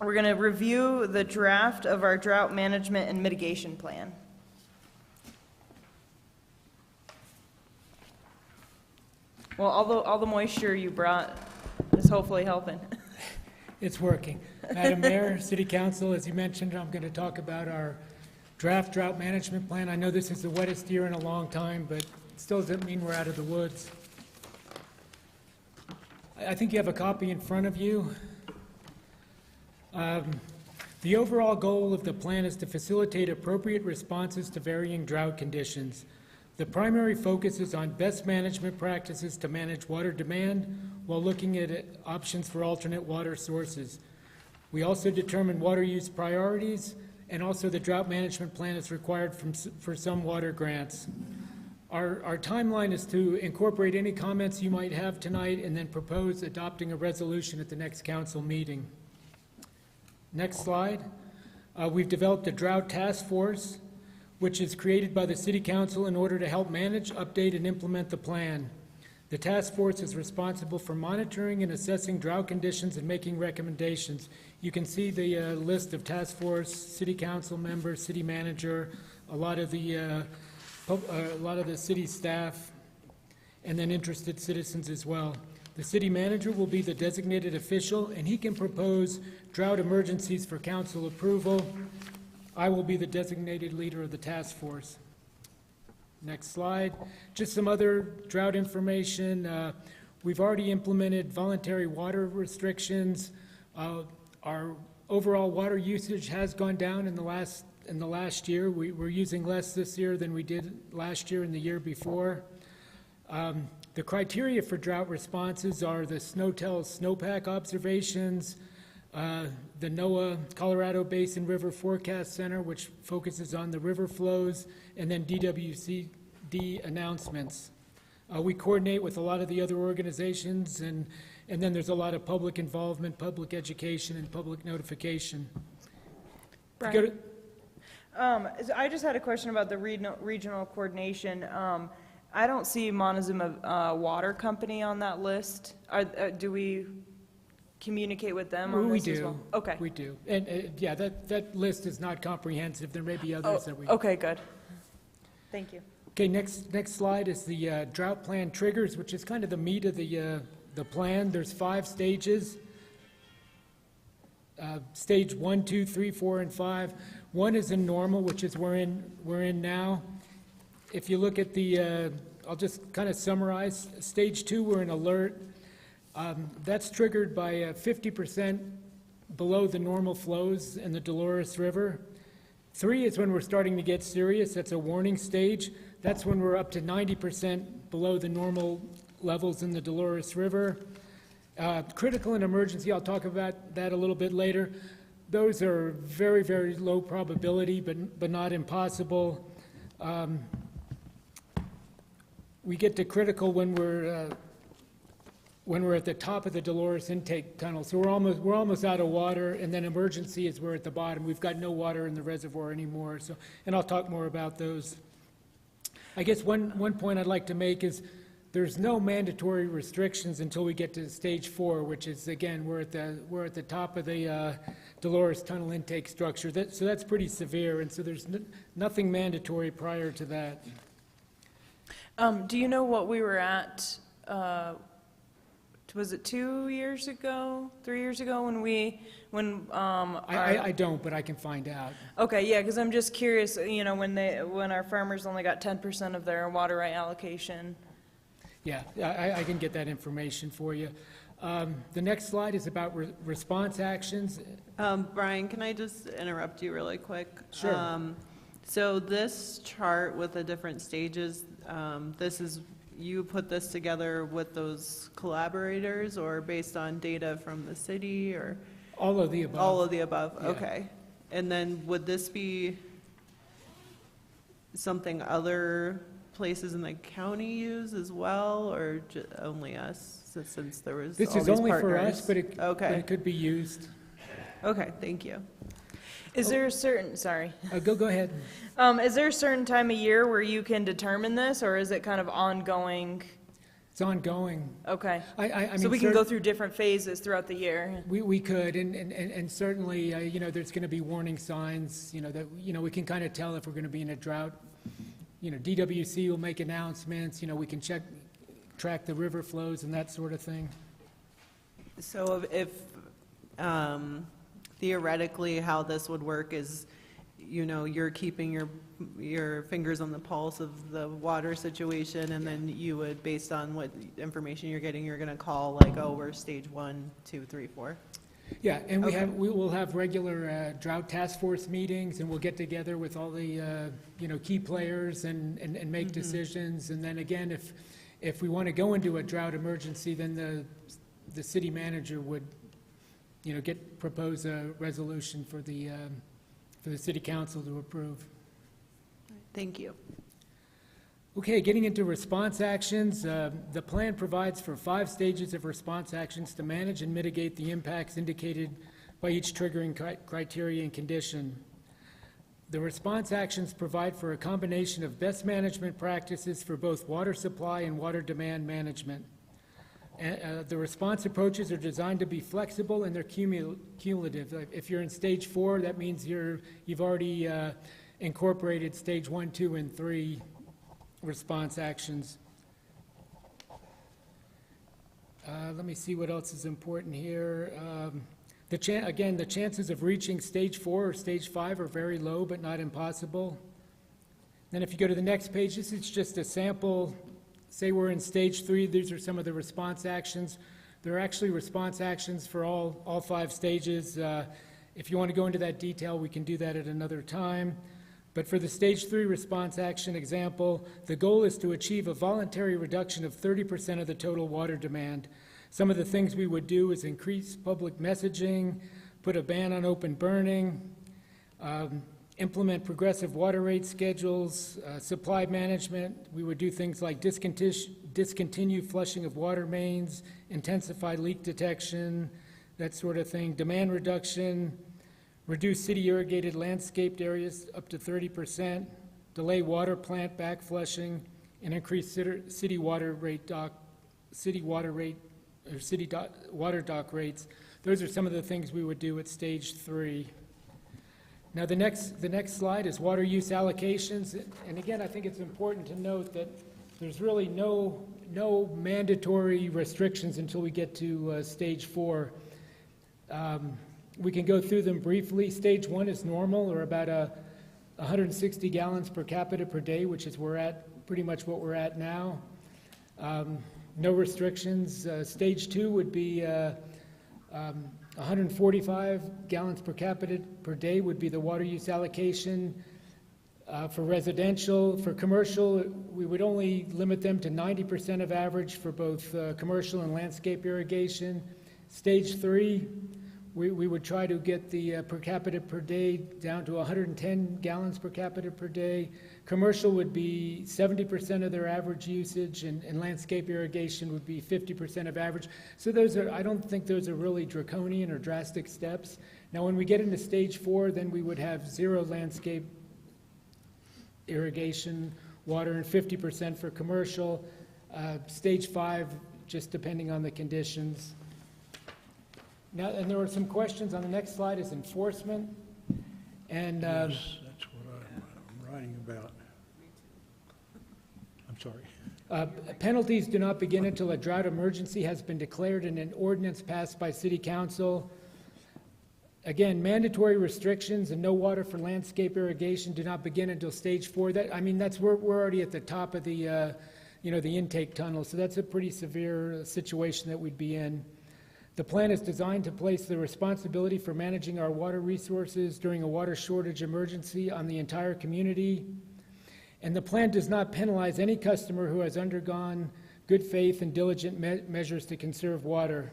[SPEAKER 1] We're going to review the draft of our drought management and mitigation plan. Well, all the moisture you brought is hopefully helping.
[SPEAKER 17] It's working. Madam Mayor, City Council, as you mentioned, I'm going to talk about our draft drought management plan. I know this is the wettest year in a long time, but it still doesn't mean we're out of the woods. I think you have a copy in front of you. The overall goal of the plan is to facilitate appropriate responses to varying drought conditions. The primary focus is on best management practices to manage water demand while looking at options for alternate water sources. We also determine water use priorities, and also the drought management plan is required for some water grants. Our timeline is to incorporate any comments you might have tonight and then propose adopting a resolution at the next council meeting. Next slide. We've developed a drought task force, which is created by the City Council in order to help manage, update, and implement the plan. The task force is responsible for monitoring and assessing drought conditions and making recommendations. You can see the list of task force, City Council members, City Manager, a lot of the city staff, and then interested citizens as well. The City Manager will be the designated official, and he can propose drought emergencies for council approval. I will be the designated leader of the task force. Next slide. Just some other drought information. We've already implemented voluntary water restrictions. Our overall water usage has gone down in the last year. We're using less this year than we did last year and the year before. The criteria for drought responses are the SNOTEL snowpack observations, the NOAA Colorado Basin River Forecast Center, which focuses on the river flows, and then DWCD announcements. We coordinate with a lot of the other organizations, and then there's a lot of public involvement, public education, and public notification.
[SPEAKER 1] Brian? I just had a question about the regional coordination. I don't see Montezuma Water Company on that list. Do we communicate with them on this as well? Okay.
[SPEAKER 17] We do. And yeah, that list is not comprehensive. There may be others that we...
[SPEAKER 1] Okay, good. Thank you.
[SPEAKER 17] Okay, next slide is the drought plan triggers, which is kind of the meat of the plan. There's 5 stages. Stage 1, 2, 3, 4, and 5. 1 is in normal, which is we're in now. If you look at the, I'll just kind of summarize. Stage 2, we're in alert. That's triggered by 50% below the normal flows in the Dolores River. 3 is when we're starting to get serious. That's a warning stage. That's when we're up to 90% below the normal levels in the Dolores River. Critical and emergency, I'll talk about that a little bit later. Those are very, very low probability, but not impossible. We get to critical when we're at the top of the Dolores intake tunnel. So we're almost out of water, and then emergency is we're at the bottom. We've got no water in the reservoir anymore. So, and I'll talk more about those. I guess one point I'd like to make is there's no mandatory restrictions until we get to stage 4, which is, again, we're at the top of the Dolores tunnel intake structure. So that's pretty severe, and so there's nothing mandatory prior to that.
[SPEAKER 1] Do you know what we were at, was it 2 years ago, 3 years ago
[SPEAKER 17] I don't, but I can find out.
[SPEAKER 1] Okay, yeah, because I'm just curious, you know, when our farmers only got 10% of their water right allocation.
[SPEAKER 17] Yeah, I can get that information for you. The next slide is about response actions.
[SPEAKER 6] Brian, can I just interrupt you really quick?
[SPEAKER 17] Sure.
[SPEAKER 6] So this chart with the different stages, you put this together with those collaborators or based on data from the city or?
[SPEAKER 17] All of the above.
[SPEAKER 6] All of the above,
[SPEAKER 17] Yeah.
[SPEAKER 6] okay. And then would this be something other places in the county use as well, or only us, since there was
[SPEAKER 17] This
[SPEAKER 6] all
[SPEAKER 17] is
[SPEAKER 6] these
[SPEAKER 17] only for
[SPEAKER 6] partners?
[SPEAKER 17] us, but it could be used.
[SPEAKER 6] Okay, thank you.
[SPEAKER 1] Is there a certain, sorry.
[SPEAKER 17] Go ahead.
[SPEAKER 1] Is there a certain time of year where you can determine this, or is it kind of ongoing?
[SPEAKER 17] It's ongoing.
[SPEAKER 1] Okay.
[SPEAKER 17] I
[SPEAKER 1] So
[SPEAKER 17] mean,
[SPEAKER 1] we can go through different phases throughout the year?
[SPEAKER 17] We could, and certainly, you know, there's going to be warning signs, you know, that, you know, we can kind of tell if we're going to be in a drought. You know, DWC will make announcements, you know, we can track the river flows and that sort of thing.
[SPEAKER 6] So if theoretically how this would work is, you know, you're keeping your fingers on the pulse of the water situation, and then you would, based on what information you're getting, you're going to call like, oh, we're stage 1, 2, 3, 4.
[SPEAKER 17] Yeah, and we will have regular drought task force meetings, and we'll get together with all the you know, key players and make decisions. And then again, if we want to go into a drought emergency, then the city manager would, you know, propose a resolution for the city council to approve.
[SPEAKER 6] Thank you.
[SPEAKER 17] Okay, getting into response actions, the plan provides for 5 stages of response actions to manage and mitigate the impacts indicated by each triggering criteria and condition. The response actions provide for a combination of best management practices for both water supply and water demand management. The response approaches are designed to be flexible and they're cumulative. If you're in stage 4, that means you've already incorporated stage 1, 2, and 3 response actions. Let me see what else is important here. Again, the chances of reaching stage 4 or stage 5 are very low, but not impossible. Then if you go to the next page, this is just a sample. Say we're in stage 3, these are some of the response actions. There are actually response actions for all 5 stages. If you want to go into that detail, we can do that at another time. But for the stage 3 response action example, the goal is to achieve a voluntary reduction of 30% of the total water demand. Some of the things we would do is increase public messaging, put a ban on open burning, implement progressive water rate schedules, supply management. We would do things like discontinue flushing of water mains, intensify leak detection, that sort of thing, demand reduction, reduce city irrigated landscaped areas up to 30%, delay water plant back flushing, and increase city water water dock rates. Those are some of the things we would do at stage 3. Now the next slide is water use allocations, and again I think it's important to note that there's really no mandatory restrictions until we get to stage 4. We can go through them briefly. Stage 1 is normal, or about 160 gallons per capita per day, which is pretty much what we're at now. No restrictions. Stage 2 would be 145 gallons per capita per day would be the water use allocation. For residential, for commercial, we would only limit them to 90% of average for both commercial and landscape irrigation. Stage 3, we would try to get the per capita per day down to 110 gallons per capita per day. Commercial would be 70% of their average usage, and landscape irrigation would be 50% of average. So I don't think those are really draconian or drastic steps. Now, when we get into stage 4, then we would have 0 landscape irrigation water and 50% for commercial. Stage 5, just depending on the conditions. Now, and there were some questions on the next slide is enforcement. And
[SPEAKER 11] Yes, that's what I'm writing about. I'm sorry.
[SPEAKER 17] Penalties do not begin until a drought emergency has been declared in an ordinance passed by City Council. Again, mandatory restrictions and no water for landscape irrigation do not begin until stage 4. We're already at the top of the intake tunnel, so that's a pretty severe situation that we'd be in. The plan is designed to place the responsibility for managing our water resources during a water shortage emergency on the entire community. And the plan does not penalize any customer who has undergone good faith and diligent measures to conserve water.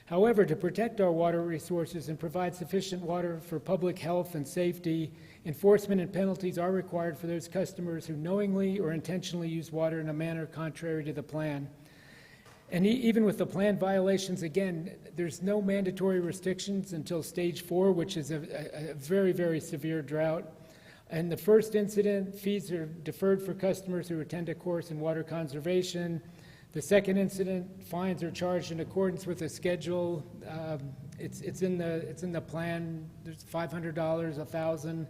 [SPEAKER 17] However, to protect our water resources and provide sufficient water for public health and safety, enforcement and penalties are required for those customers who knowingly or intentionally use water in a manner contrary to the plan. And even with the plan violations, again, there's no mandatory restrictions until stage 4, which is a very, very severe drought. And the first incident, fees are deferred for customers who attend a course in water conservation. The second incident, fines are charged in accordance with a schedule. It's in the plan. There's $500, $1,000.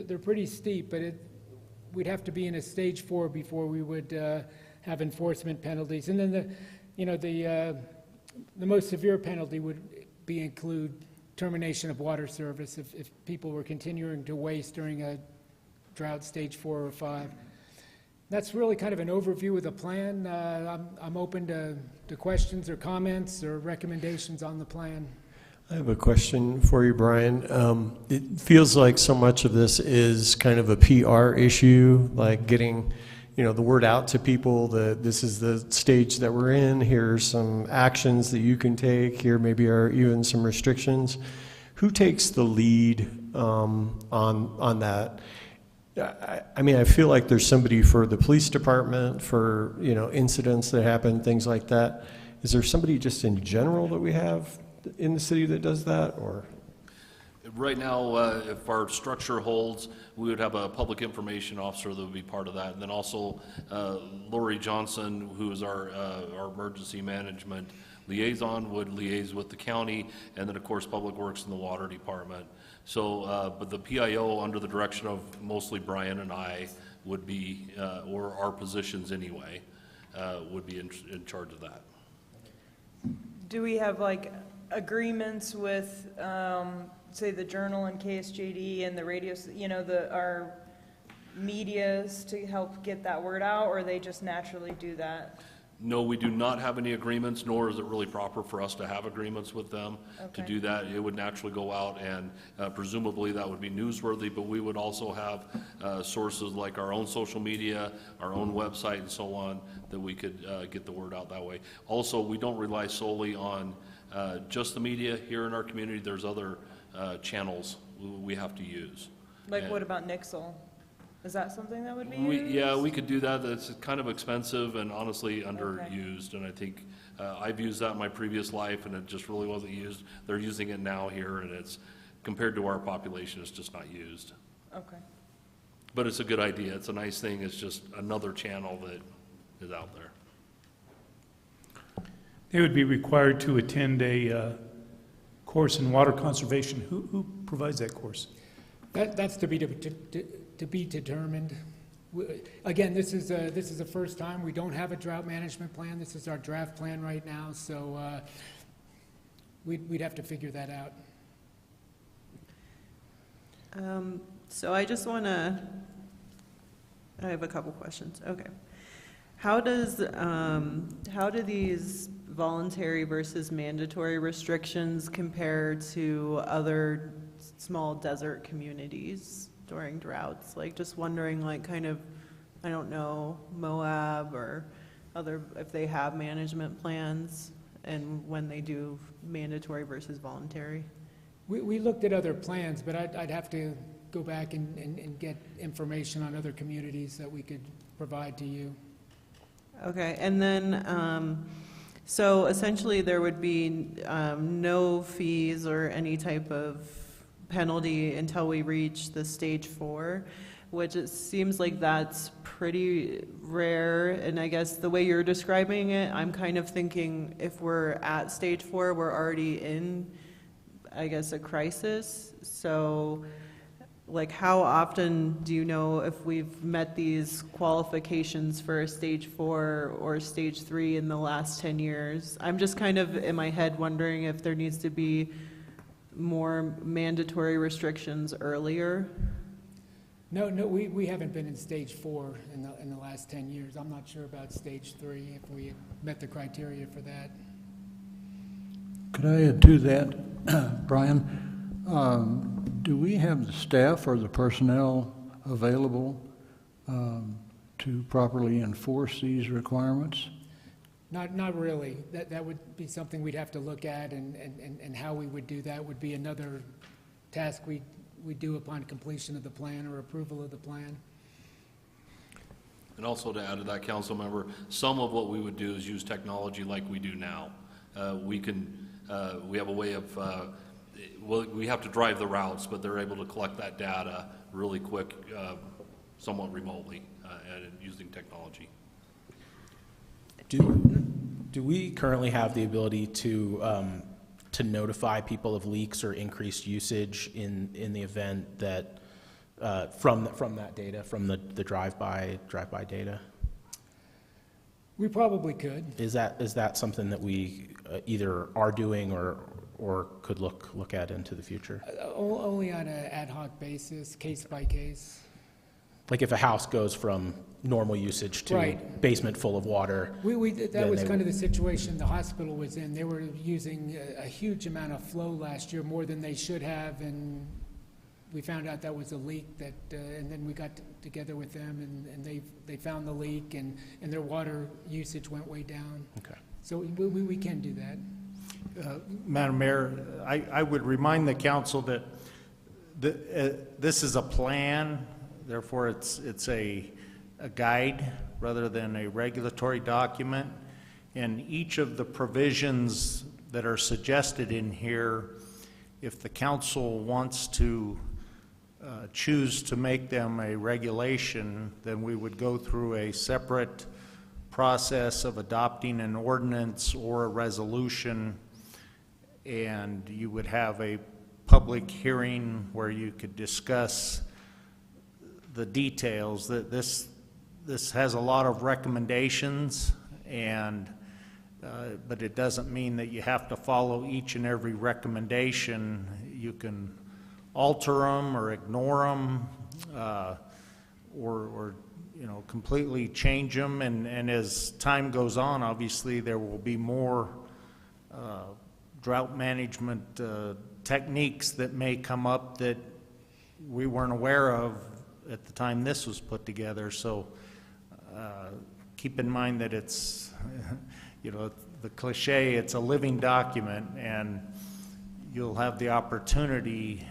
[SPEAKER 17] They're pretty steep, but we'd have to be in a stage 4 before we would have enforcement penalties. And then the most severe penalty would include termination of water service if people were continuing to waste during a drought stage 4 or 5. That's really kind of an overview of the plan. I'm open to questions or comments or recommendations on the plan.
[SPEAKER 15] I have a question for you, Brian. It feels like so much of this is kind of a PR issue, like getting the word out to people that this is the stage that we're in. Here are some actions that you can take. Here maybe are even some restrictions. Who takes the lead on that? I feel like there's somebody for the police department, for incidents that happen, things like that. Is there somebody just in general that we have in the city that does that, or?
[SPEAKER 5] Right now, if our structure holds, we would have a public information officer that would be part of that. And then also Lori Johnson, who is our emergency management liaison, would liaise with the county, and then of course Public Works and the water department. So, but the PIO, under the direction of mostly Brian and I, would be, or our positions anyway, would be in charge of that.
[SPEAKER 1] Do we have agreements with, say, the Journal and KSJD and the radio, our medias to help get that word out, or they just naturally do that?
[SPEAKER 5] No, we do not have any agreements, nor is it really proper for us to have agreements with them to do that. It would naturally go out, and presumably that would be newsworthy, but we would also have sources like our own social media, our own website, and so on, that we could get the word out that way. Also, we don't rely solely on just the media here in our community. There's other channels we have to use.
[SPEAKER 1] What about Nixle? Is that something that would be used?
[SPEAKER 5] Yeah, we could do that. It's kind of expensive and honestly underused. And I think I've used that in my previous life, and it just really wasn't used. They're using it now here, and it's, compared to our population, it's just not used.
[SPEAKER 1] Okay.
[SPEAKER 5] But it's a good idea. It's a nice thing. It's just another channel that is out there.
[SPEAKER 4] They would be required to attend a course in water conservation. Who provides that course?
[SPEAKER 17] That's to be determined. Again, this is the first time. We don't have a drought management plan. This is our draft plan right now. So we'd have to figure that out.
[SPEAKER 6] So I just want to, I have a couple questions. Okay. How do these voluntary versus mandatory restrictions compare to other small desert communities during droughts? Like, just wondering, like, kind of, I don't know, Moab or other, if they have management plans and when they do mandatory versus voluntary?
[SPEAKER 17] We looked at other plans, but I'd have to go back and get information on other communities that we could provide to you.
[SPEAKER 6] Okay, and then, so essentially there would be no fees or any type of penalty until we reach the stage 4, which it seems like that's pretty rare. And I guess the way you're describing it, I'm kind of thinking if we're at stage 4, we're already in, I guess, a crisis. So, like, how often do you know if we've met these qualifications for a stage 4 or stage 3 in the last 10 years? I'm just kind of in my head wondering if there needs to be more mandatory restrictions earlier.
[SPEAKER 17] No, we haven't been in stage 4 in the last 10 years. I'm not sure about stage 3, if we had met the criteria for that.
[SPEAKER 11] Could I add to that, Brian? Do we have the staff or the personnel available to properly enforce these requirements?
[SPEAKER 17] Not really. That would be something we'd have to look at, and how we would do that would be another task we do upon completion of the plan or approval of the plan.
[SPEAKER 5] And also to add to that, council member, some of what we would do is use technology like we do now. We have a way of, we have to drive the routes, but they're able to collect that data really quick, somewhat remotely, and using technology.
[SPEAKER 2] Do we currently have the ability to notify people of leaks or increased usage in the event that from that data, from the drive-by data?
[SPEAKER 17] We probably could.
[SPEAKER 2] Is that something that we either are doing or could look at into the future?
[SPEAKER 17] Only on an ad hoc basis, case by case.
[SPEAKER 2] Like if a house goes from normal usage to
[SPEAKER 17] Right.
[SPEAKER 2] basement full of water.
[SPEAKER 17] That was kind of the situation the hospital was in. They were using a huge amount of flow last year, more than they should have, and we found out that was a leak. And then we got together with them, and they found the leak, and their water usage went way down.
[SPEAKER 2] Okay.
[SPEAKER 17] So we can do that.
[SPEAKER 18] Madam Mayor, I would remind the council that this is a plan, therefore it's a guide rather than a regulatory document. And each of the provisions that are suggested in here, if the council wants to choose to make them a regulation, then we would go through a separate process of adopting an ordinance or a resolution, and you would have a public hearing where you could discuss the details. That this has a lot of recommendations, and but it doesn't mean that you have to follow each and every recommendation. You can alter them or ignore them, or completely change them. And as time goes on, obviously there will be more drought management techniques that may come up that we weren't aware of at the time this was put together. So keep in mind that it's, the cliche, it's a living document, and you'll have the opportunity,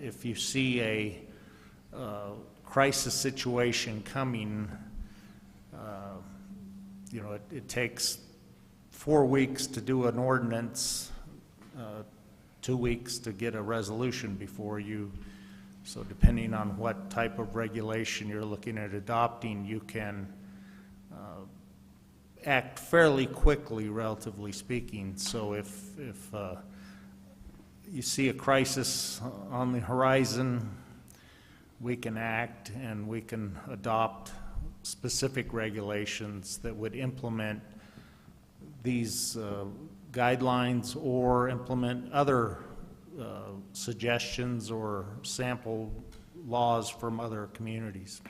[SPEAKER 18] if you see a crisis situation coming, it takes 4 weeks to do an ordinance, 2 weeks to get a resolution before you. So depending on what type of regulation you're looking at adopting, you can act fairly quickly, relatively speaking. So if you see a crisis on the horizon, we can act and we can adopt specific regulations that would implement these guidelines or implement other suggestions or sample laws from other communities.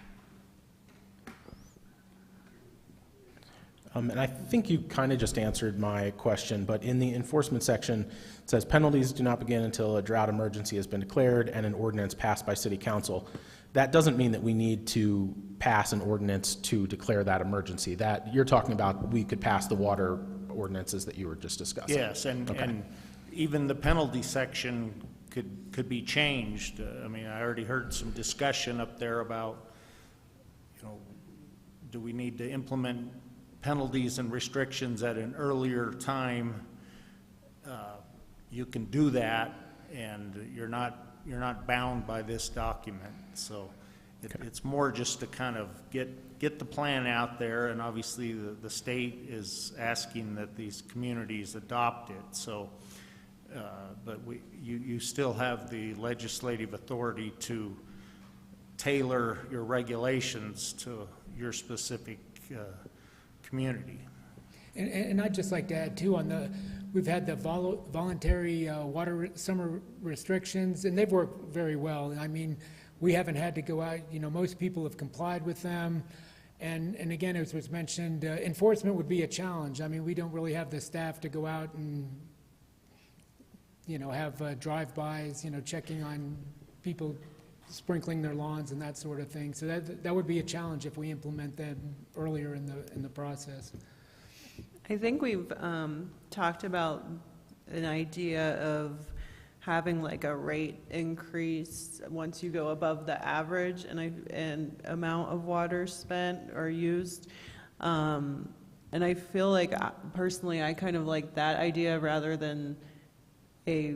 [SPEAKER 2] And I think you kind of just answered my question, but in the enforcement section, it says penalties do not begin until a drought emergency has been declared and an ordinance passed by City Council. That doesn't mean that we need to pass an ordinance to declare that emergency. That you're talking about, we could pass the water ordinances that you were just discussing.
[SPEAKER 18] Yes, and even the penalty section could be changed. I mean, I already heard some discussion up there about, you know, do we need to implement penalties and restrictions at an earlier time? You can do that, and you're not bound by this document. So it's more just to kind of get the plan out there, and obviously the state is asking that these communities adopt it. So, but you still have the legislative authority to tailor your regulations to your specific community.
[SPEAKER 17] And I'd just like to add too, we've had the voluntary summer restrictions, and they've worked very well. I mean, we haven't had to go out, you know, most people have complied with them. And again, as was mentioned, enforcement would be a challenge. I mean, we don't really have the staff to go out and, you know, have drive-bys, you know, checking on people sprinkling their lawns and that sort of thing. So that would be a challenge if we implement them earlier in the process.
[SPEAKER 6] I think we've talked about an idea of having like a rate increase once you go above the average and amount of water spent or used. And I feel like personally I kind of like that idea rather than a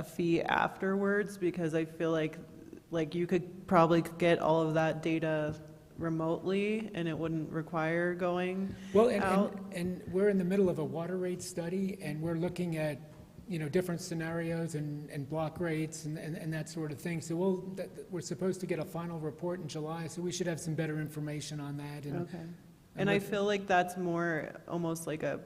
[SPEAKER 6] fee afterwards, because I feel like you could probably get all of that data remotely and it wouldn't require going out.
[SPEAKER 17] And we're in the middle of a water rate study, and we're looking at, you know, different scenarios and block rates and that sort of thing. So we're supposed to get a final report in July, so we should have some better information on that.
[SPEAKER 6] Okay. And I feel like that's more almost like a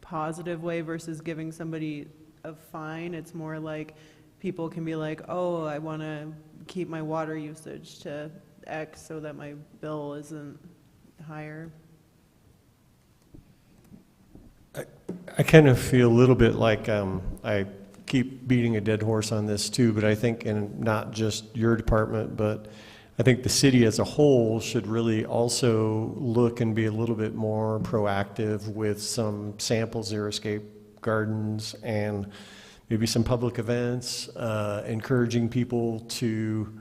[SPEAKER 6] positive way versus giving somebody a fine. It's more like people can be like, oh, I want to keep my water usage to X so that my bill isn't higher.
[SPEAKER 15] I kind of feel a little bit like I keep beating a dead horse on this too, but I think, and not just your department, but I think the city as a whole should really also look and be a little bit more proactive with some sample xeriscape gardens and maybe some public events, encouraging people to,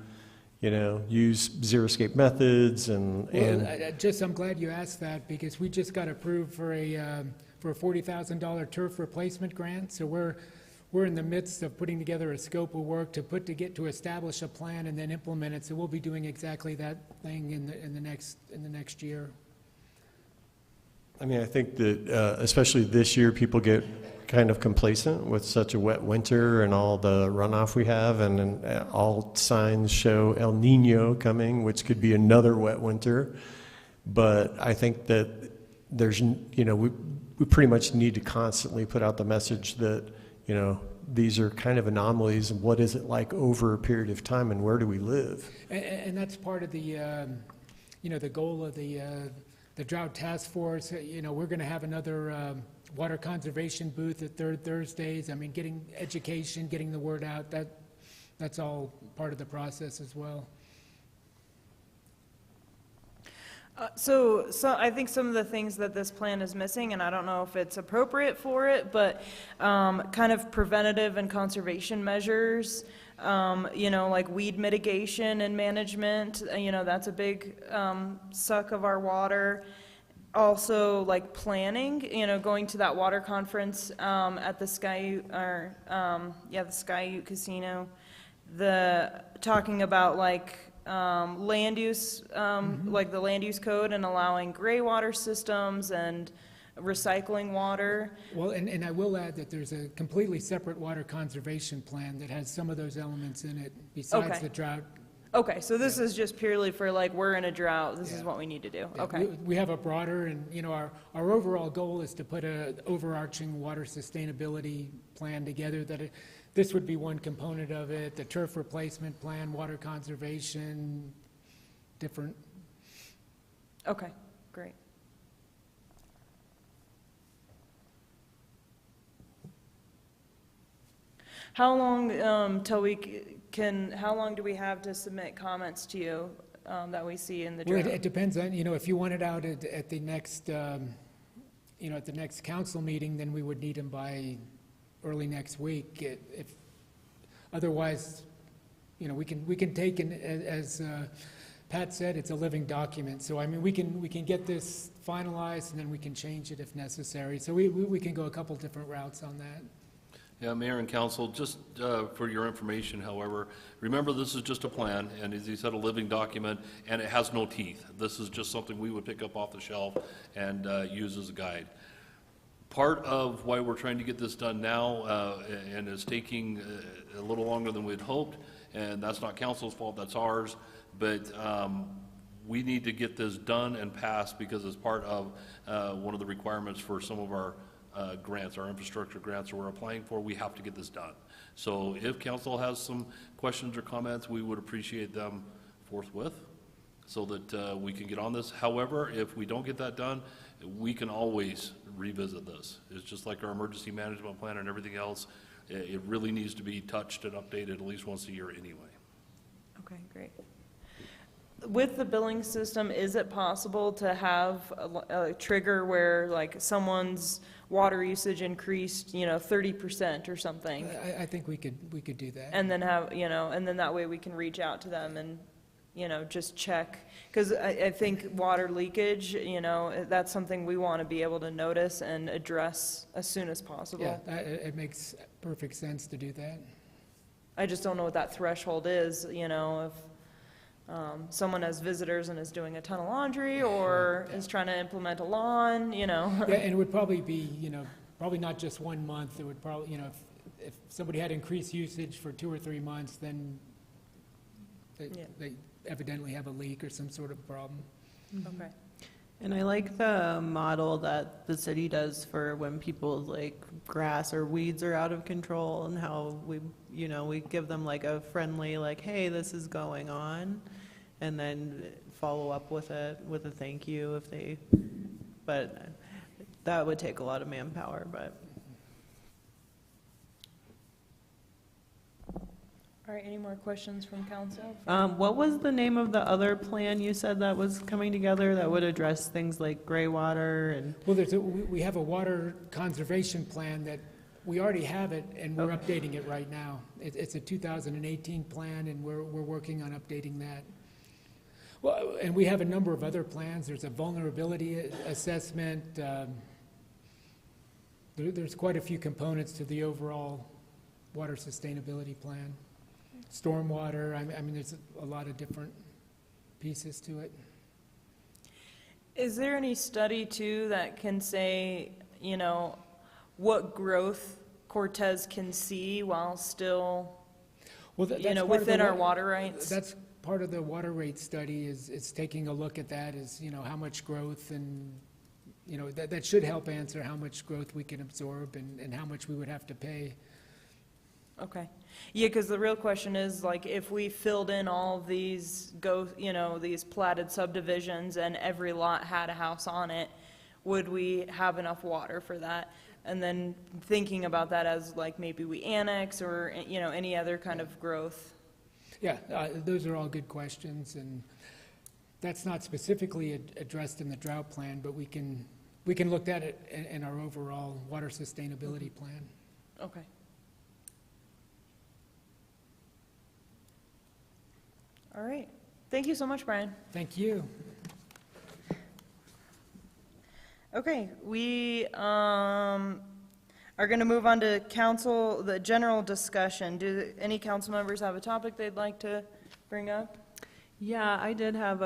[SPEAKER 15] you know, use xeriscape methods and.
[SPEAKER 17] I'm glad you asked that, because we just got approved for a $40,000 turf replacement grant. So we're in the midst of putting together a scope of work to establish a plan and then implement it. So we'll be doing exactly that thing in the next year.
[SPEAKER 15] I mean, I think that especially this year, people get kind of complacent with such a wet winter and all the runoff we have, and all signs show El Nino coming, which could be another wet winter. But I think that there's, you know, we pretty much need to constantly put out the message that, you know, these are kind of anomalies, and what is it like over a period of time, and where do we live?
[SPEAKER 17] And that's part of the, you know, the goal of the Drought Task Force. You know, we're going to have another water conservation booth at third Thursdays. I mean, getting education, getting the word out, that's all part of the process as well.
[SPEAKER 1] So I think some of the things that this plan is missing, and I don't know if it's appropriate for it, but kind of preventative and conservation measures, you know, like weed mitigation and management, you know, that's a big suck of our water. Also, like planning, you know, going to that water conference at the the Sky Casino, talking about like land use, like the land use code and allowing gray water systems and recycling water.
[SPEAKER 17] Well, and I will add that there's a completely separate water conservation plan that has some of those elements in it besides the drought
[SPEAKER 1] Okay, so this is just purely for like, we're in a drought, this is what we need to do.
[SPEAKER 17] Yeah,
[SPEAKER 1] Okay,
[SPEAKER 17] we have a broader, and, you know, our overall goal is to put an overarching water sustainability plan together, this would be one component of it, the turf replacement plan, water conservation, different.
[SPEAKER 1] okay, great. How long till how long do we have to submit comments to you that we see in the
[SPEAKER 17] Well,
[SPEAKER 1] draft?
[SPEAKER 17] it depends on, you know, if you want it out at the next, you know, at the next council meeting, then we would need them by early next week. If, otherwise, you know, we can take, as Pat said, it's a living document. So, I mean, we can get this finalized, and then we can change it if necessary. So we can go a couple different routes on that.
[SPEAKER 5] Yeah, Mayor and Council, just for your information, however, remember this is just a plan, and as you said, a living document, and it has no teeth. This is just something we would pick up off the shelf and use as a guide. Part of why we're trying to get this done now, and it's taking a little longer than we'd hoped, and that's not Council's fault, that's ours, but we need to get this done and passed because it's part of one of the requirements for some of our grants, our infrastructure grants that we're applying for. We have to get this done. So if council has some questions or comments, we would appreciate them forthwith so that we can get on this. However, if we don't get that done, we can always revisit this. It's just like our emergency management plan and everything else. It really needs to be touched and updated at least once a year anyway.
[SPEAKER 1] Okay, great. With the billing system, is it possible to have a trigger where like someone's water usage increased, you know, 30% or something?
[SPEAKER 17] I think we could do that.
[SPEAKER 1] And then have, you know, and then that way we can reach out to them and, you know, just check. Because I think water leakage, you know, that's something we want to be able to notice and address as soon as possible.
[SPEAKER 17] Yeah, it makes perfect sense to do that.
[SPEAKER 1] I just don't know what that threshold is, you know, if someone has visitors and is doing a ton of laundry or is trying to implement a lawn, you know.
[SPEAKER 17] Yeah, and it would probably be, you know, probably not just 1 month. It would probably, you know, if somebody had increased usage for 2 or 3 months, then they evidently have a leak or some sort of problem.
[SPEAKER 1] Okay.
[SPEAKER 6] And I like the model that the city does for when people's like grass or weeds are out of control, and how we, you know, we give them like a friendly, like, hey, this is going on, and then follow up with it with a thank you if they, but that would take a lot of manpower, but.
[SPEAKER 1] All right, any more questions from council?
[SPEAKER 6] What was the name of the other plan you said that was coming together that would address things like gray water and?
[SPEAKER 17] Well, we have a water conservation plan that we already have it, and we're updating it right now. It's a 2018 plan, and we're working on updating that. Well, and we have a number of other plans. There's a vulnerability assessment. There's quite a few components to the overall water sustainability plan. Stormwater, I mean, there's a lot of different pieces to it.
[SPEAKER 1] Is there any study too that can say, you know, what growth Cortez can see while still, you know, within our water rights?
[SPEAKER 17] That's part of the water rate study, is taking a look at that, is, you know, how much growth, and, you know, that should help answer how much growth we can absorb and how much we would have to pay.
[SPEAKER 1] Okay. Yeah, because the real question is, like, if we filled in all of these you know, these platted subdivisions and every lot had a house on it, would we have enough water for that? And then thinking about that as, like, maybe we annex or, you know, any other kind of growth.
[SPEAKER 17] Yeah, those are all good questions, and that's not specifically addressed in the drought plan, but we can look at it in our overall water sustainability plan.
[SPEAKER 1] Okay. All right. Thank you so much, Brian.
[SPEAKER 17] Thank you.
[SPEAKER 1] Okay, we are going to move on to council, the general discussion. Do any council members have a topic they'd like to bring up?
[SPEAKER 6] Yeah, I did have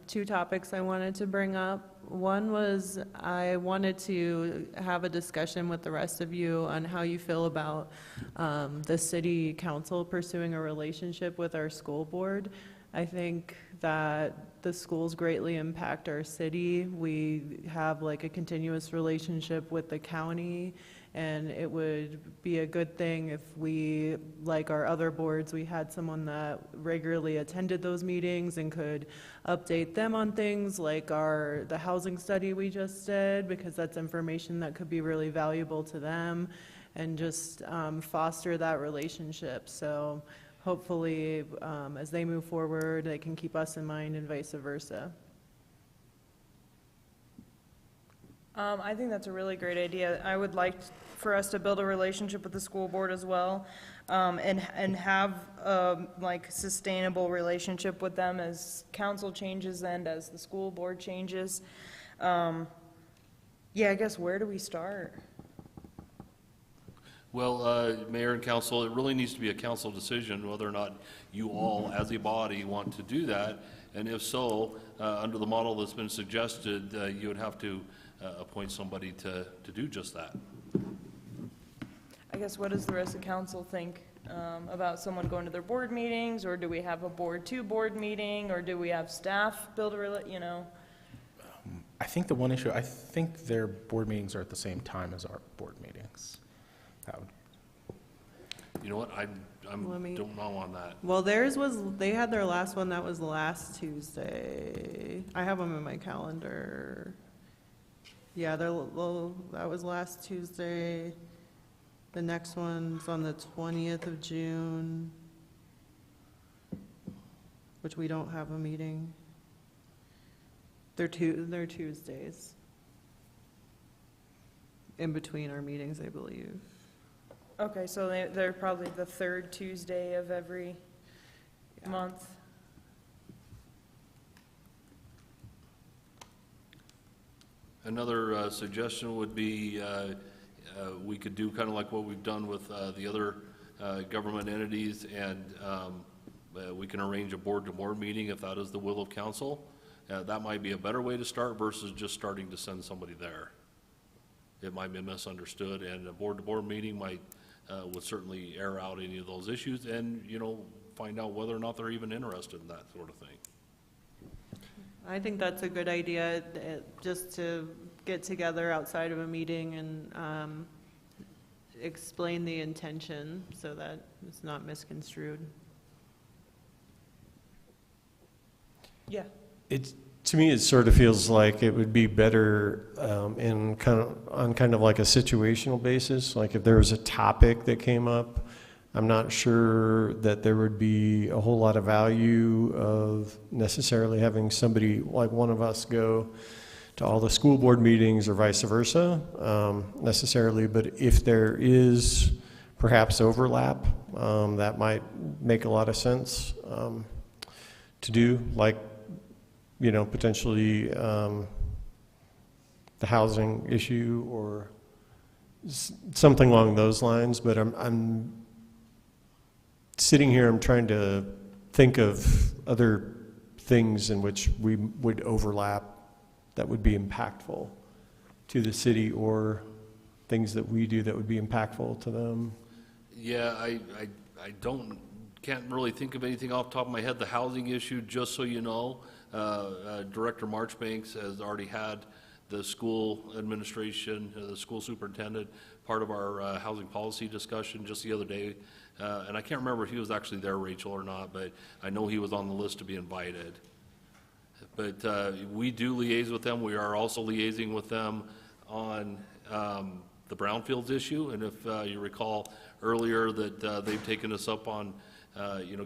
[SPEAKER 6] 2 topics I wanted to bring up. One was I wanted to have a discussion with the rest of you on how you feel about the city council pursuing a relationship with our school board. I think that the schools greatly impact our city. We have like a continuous relationship with the county, and it would be a good thing if we, like our other boards, we had someone that regularly attended those meetings and could update them on things like the housing study we just did, because that's information that could be really valuable to them, and just foster that relationship. So hopefully, as they move forward, they can keep us in mind and vice versa.
[SPEAKER 1] I think that's a really great idea. I would like for us to build a relationship with the school board as well, and have like sustainable relationship with them as council changes and as the school board changes. Yeah, I guess where do we start?
[SPEAKER 5] Well, Mayor and Council, it really needs to be a council decision whether or not you all, as a body, want to do that. And if so, under the model that's been suggested, you would have to appoint somebody to do just that.
[SPEAKER 1] I guess what does the rest of council think about someone going to their board meetings, or do we have a board-to-board meeting, or do we have staff build a,
[SPEAKER 2] I think the one issue, I think their board meetings are at the same time as our board meetings. That would.
[SPEAKER 5] You know what, I don't know on that.
[SPEAKER 6] Well, they had their last one, that was last Tuesday. I have them in my calendar. Yeah, that was last Tuesday. The next one's on the 20th of June, which we don't have a meeting. They're Tuesdays. In between our meetings, I believe.
[SPEAKER 1] Okay, so they're probably the third Tuesday of every month.
[SPEAKER 5] Another suggestion would be we could do kind of like what we've done with the other government entities, and we can arrange a board-to-board meeting if that is the will of council. That might be a better way to start versus just starting to send somebody there. It might be misunderstood, and a board-to-board meeting might would certainly air out any of those issues, and find out whether or not they're even interested in that sort of thing.
[SPEAKER 6] I think that's a good idea, just to get together outside of a meeting and explain the intention so that it's not misconstrued.
[SPEAKER 1] Yeah.
[SPEAKER 15] To me, it sort of feels like it would be better on kind of like a situational basis. Like if there was a topic that came up, I'm not sure that there would be a whole lot of value of necessarily having somebody like one of us go to all the school board meetings or vice versa necessarily. But if there is perhaps overlap, that might make a lot of sense to do, like potentially the housing issue or something along those lines. But I'm sitting here, I'm trying to think of other things in which we would overlap that would be impactful to the city, or things that we do that would be impactful to them.
[SPEAKER 5] Yeah, I can't really think of anything off the top of my head. The housing issue, just so you know, Director Marchbanks has already had the school administration, the school superintendent, part of our housing policy discussion just the other day. And I can't remember if he was actually there, Rachel, or not, but I know he was on the list to be invited. But we do liaise with them. We are also liaising with them on the brownfields issue. And if you recall earlier that they've taken us up on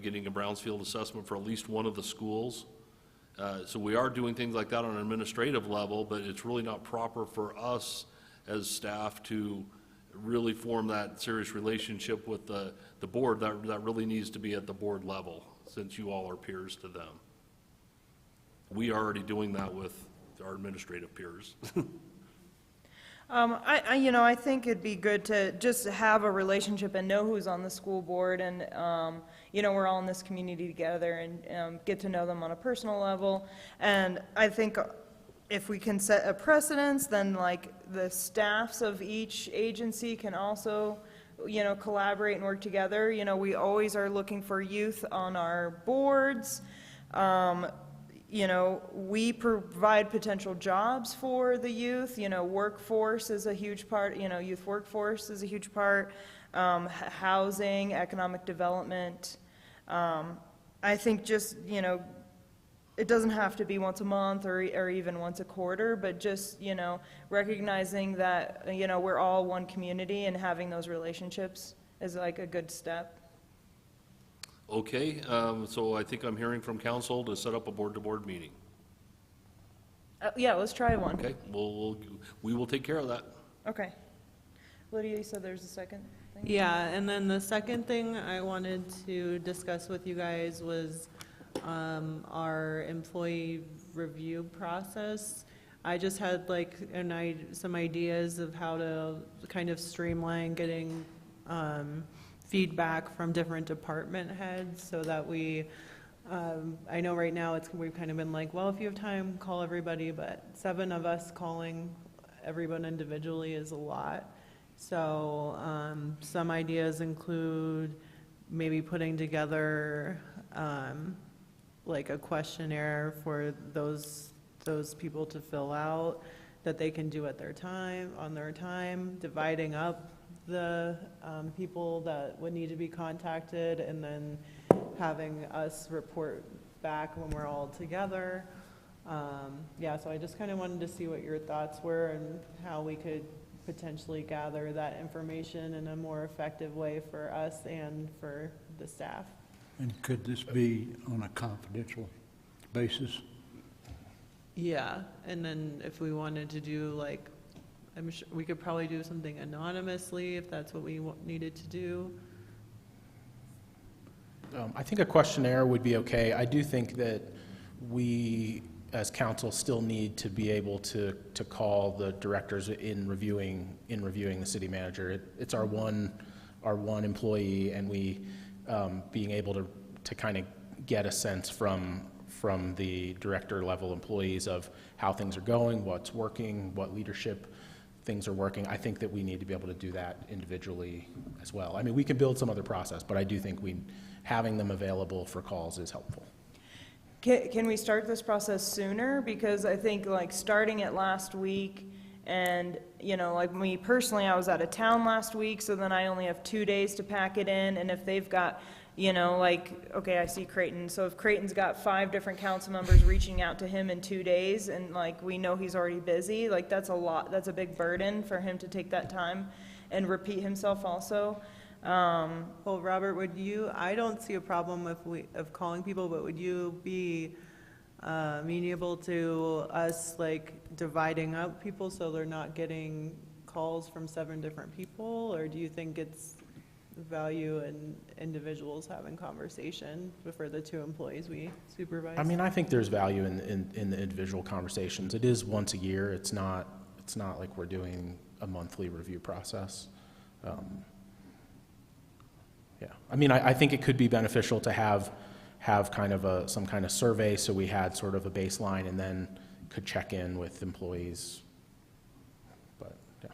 [SPEAKER 5] getting a brownfield assessment for at least one of the schools. So we are doing things like that on an administrative level, but it's really not proper for us as staff to really form that serious relationship with the board. That really needs to be at the board level, since you all are peers to them. We are already doing that with our administrative peers.
[SPEAKER 1] I think it'd be good to just have a relationship and know who's on the school board, and we're all in this community together, and get to know them on a personal level. And I think if we can set a precedence, then like the staffs of each agency can also collaborate and work together. We always are looking for youth on our boards. We provide potential jobs for the youth, workforce is a huge part, youth workforce is a huge part, housing, economic development. I think just, it doesn't have to be once a month or even once a quarter, but just, recognizing that, we're all one community and having those relationships is like a good step.
[SPEAKER 5] Okay, so I think I'm hearing from council to set up a board-to-board meeting.
[SPEAKER 1] Yeah, let's try one.
[SPEAKER 5] Okay, we will take care of that.
[SPEAKER 1] Okay. Lydia, you said there's a second thing?
[SPEAKER 6] Yeah, and then the second thing I wanted to discuss with you guys was our employee review process. I just had some ideas of how to kind of streamline getting feedback from different department heads so that I know right now we've kind of been like, well, if you have time, call everybody, but 7 of us calling everyone individually is a lot. So some ideas include maybe putting together like a questionnaire for those people to fill out that they can do at on their time, dividing up the people that would need to be contacted, and then having us report back when we're all together. So I just kind of wanted to see what your thoughts were and how we could potentially gather that information in a more effective way for us and for the staff.
[SPEAKER 11] And could this be on a confidential basis?
[SPEAKER 6] Yeah, and then if we wanted to do I'm sure we could probably do something anonymously if that's what we needed to do.
[SPEAKER 2] I think a questionnaire would be okay. I do think that we, as council, still need to be able to call the directors in reviewing the city manager. It's our one employee, and we being able to kind of get a sense from the director level employees of how things are going, what's working, what leadership things are working. I think that we need to be able to do that individually as well. I mean, we can build some other process, but I do think having them available for calls is helpful.
[SPEAKER 1] Can we start this process sooner? Because I think starting it last week, and me personally, I was out of town last week, so then I only have 2 days to pack it in, and if they've got okay, I see Creighton. So if Creighton's got 5 different council members reaching out to him in 2 days, and we know he's already busy, that's a lot. That's a big burden for him to take that time and repeat himself also.
[SPEAKER 6] Well, Robert, I don't see a problem of calling people, but would you be amenable to us dividing up people so they're not getting calls from 7 different people, or do you think it's value in individuals having conversation for the 2 employees we supervise?
[SPEAKER 2] I mean, I think there's value in the individual conversations. It is once a year. It's not like we're doing a monthly review process. Yeah, I mean, I think it could be beneficial to have kind of some kind of survey, so we had sort of a baseline and then could check in with employees. But yeah.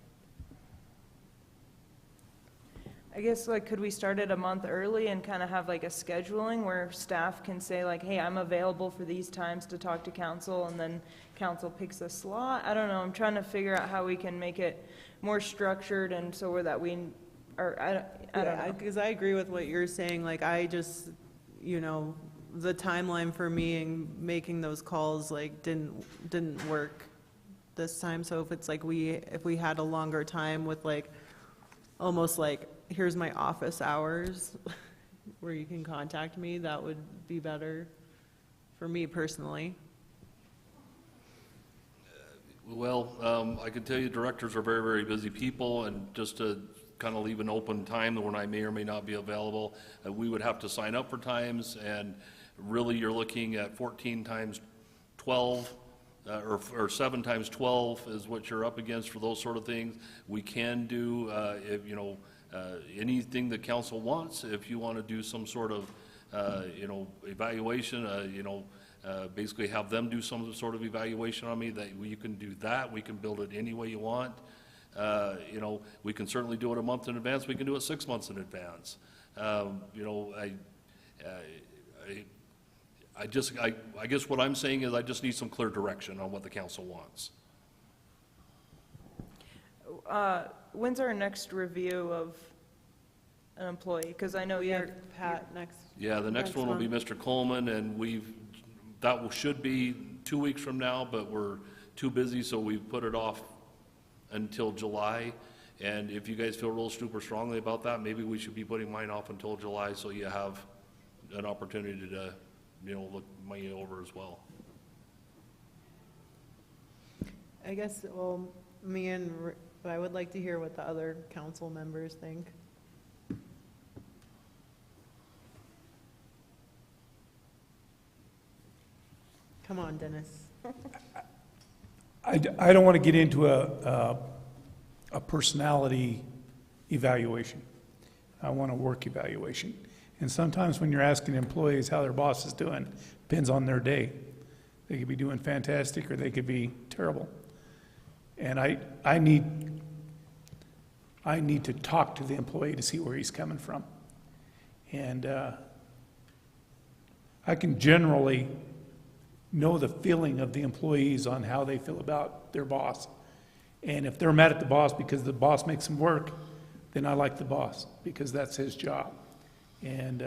[SPEAKER 1] I guess could we start it a month early and kind of have a scheduling where staff can say hey, I'm available for these times to talk to council, and then council picks a slot? I don't know. I'm trying to figure out how we can make it more structured and so that we are, I don't know.
[SPEAKER 6] Because I agree with what you're saying. I just, the timeline for me and making those calls didn't work this time. So if it's if we had a longer time with almost here's my office hours where you can contact me, that would be better for me personally.
[SPEAKER 5] Well, I can tell you directors are very, very busy people, and just to kind of leave an open time when I may or may not be available, we would have to sign up for times, and really you're looking at 14 times 12, or 7 times 12 is what you're up against for those sort of things. We can do, anything the council wants. If you want to do some sort of, evaluation, basically have them do some sort of evaluation on me, that you can do that. We can build it any way you want. We can certainly do it a month in advance. We can do it 6 months in advance. I guess what I'm saying is I just need some clear direction on what the council wants.
[SPEAKER 1] When's our next review of an employee? Because I know
[SPEAKER 6] We
[SPEAKER 1] you're,
[SPEAKER 6] have Pat next.
[SPEAKER 5] Yeah, the next one will be
[SPEAKER 6] month.
[SPEAKER 5] Mr. Coleman, and should be 2 weeks from now, but we're too busy, so we've put it off until July. And if you guys feel real super strongly about that, maybe we should be putting mine off until July, so you have an opportunity to, look mine over as well.
[SPEAKER 6] I guess, well, I would like to hear what the other council members think. Come on, Dennis.
[SPEAKER 4] I don't want to get into a personality evaluation. I want a work evaluation. And sometimes when you're asking employees how their boss is doing, depends on their day. They could be doing fantastic or they could be terrible. And I need to talk to the employee to see where he's coming from. And I can generally know the feeling of the employees on how they feel about their boss. And if they're mad at the boss because the boss makes them work, then I like the boss because that's his job. And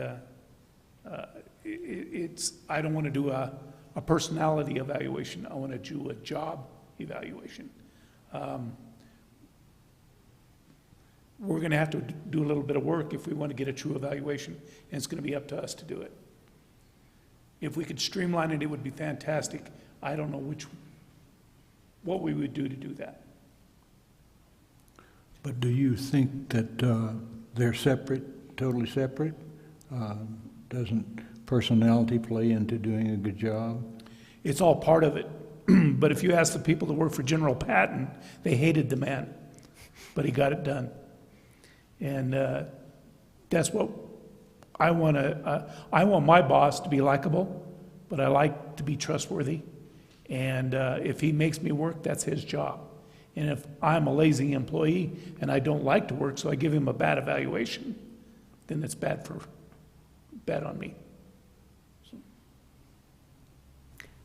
[SPEAKER 4] I don't want to do a personality evaluation. I want to do a job evaluation. We're going to have to do a little bit of work if we want to get a true evaluation, and it's going to be up to us to do it. If we could streamline it, it would be fantastic. I don't know what we would do to do that.
[SPEAKER 11] But do you think that they're separate, totally separate? Doesn't personality play into doing a good job?
[SPEAKER 4] It's all part of it. But if you ask the people that work for General Patton, they hated the man, but he got it done. And that's what I want I want my boss to be likable, but I like to be trustworthy. And if he makes me work, that's his job. And if I'm a lazy employee and I don't like to work, so I give him a bad evaluation, then it's bad on me.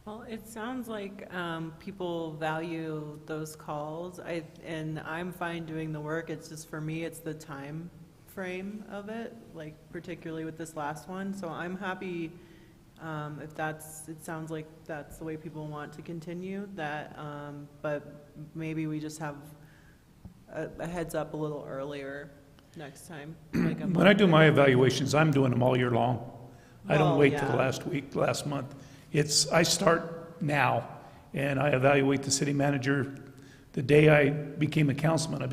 [SPEAKER 6] Well, it sounds like people value those calls, and I'm fine doing the work. It's just, for me, it's the time frame of it, like particularly with this last one. So I'm happy if it sounds like that's the way people want to continue that, but maybe we just have a heads up a little earlier next time. Like
[SPEAKER 4] when I do my evaluations, I'm doing them all year long. I don't wait till
[SPEAKER 6] yeah.
[SPEAKER 4] the last month. I start now, and I evaluate the city manager. The day I became a councilman,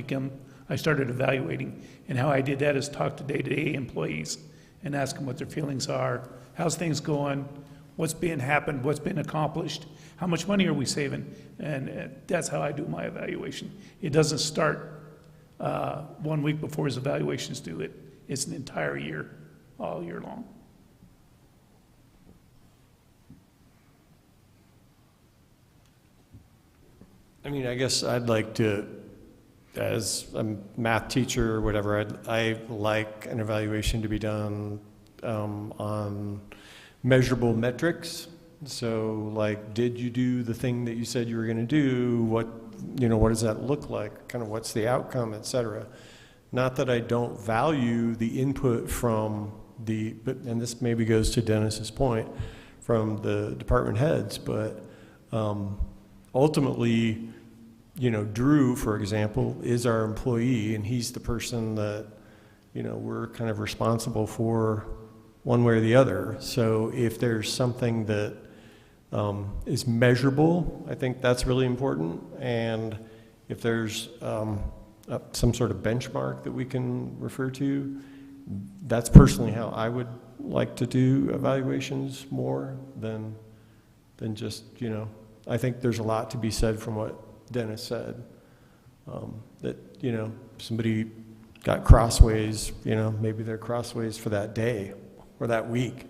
[SPEAKER 4] I started evaluating, and how I did that is talk to day-to-day employees and ask them what their feelings are, how's things going, what's being happened, what's been accomplished, how much money are we saving, and that's how I do my evaluation. It doesn't start 1 week before his evaluations due. It's an entire year, all year long.
[SPEAKER 15] I mean, I guess I'd like to, as a math teacher or whatever, I like an evaluation to be done on measurable metrics. So, like, did you do the thing that you said you were going to do? What does that look like? Kind of what's the outcome, et cetera. Not that I don't value the input from and this maybe goes to Dennis's point, from the department heads, but ultimately, Drew, for example, is our employee, and he's the person that, we're kind of responsible for one way or the other. So if there's something that is measurable, I think that's really important. And if there's some sort of benchmark that we can refer to, that's personally how I would like to do evaluations more than just, I think there's a lot to be said from what Dennis said, that, somebody got crossways, maybe they're crossways for that day or that week,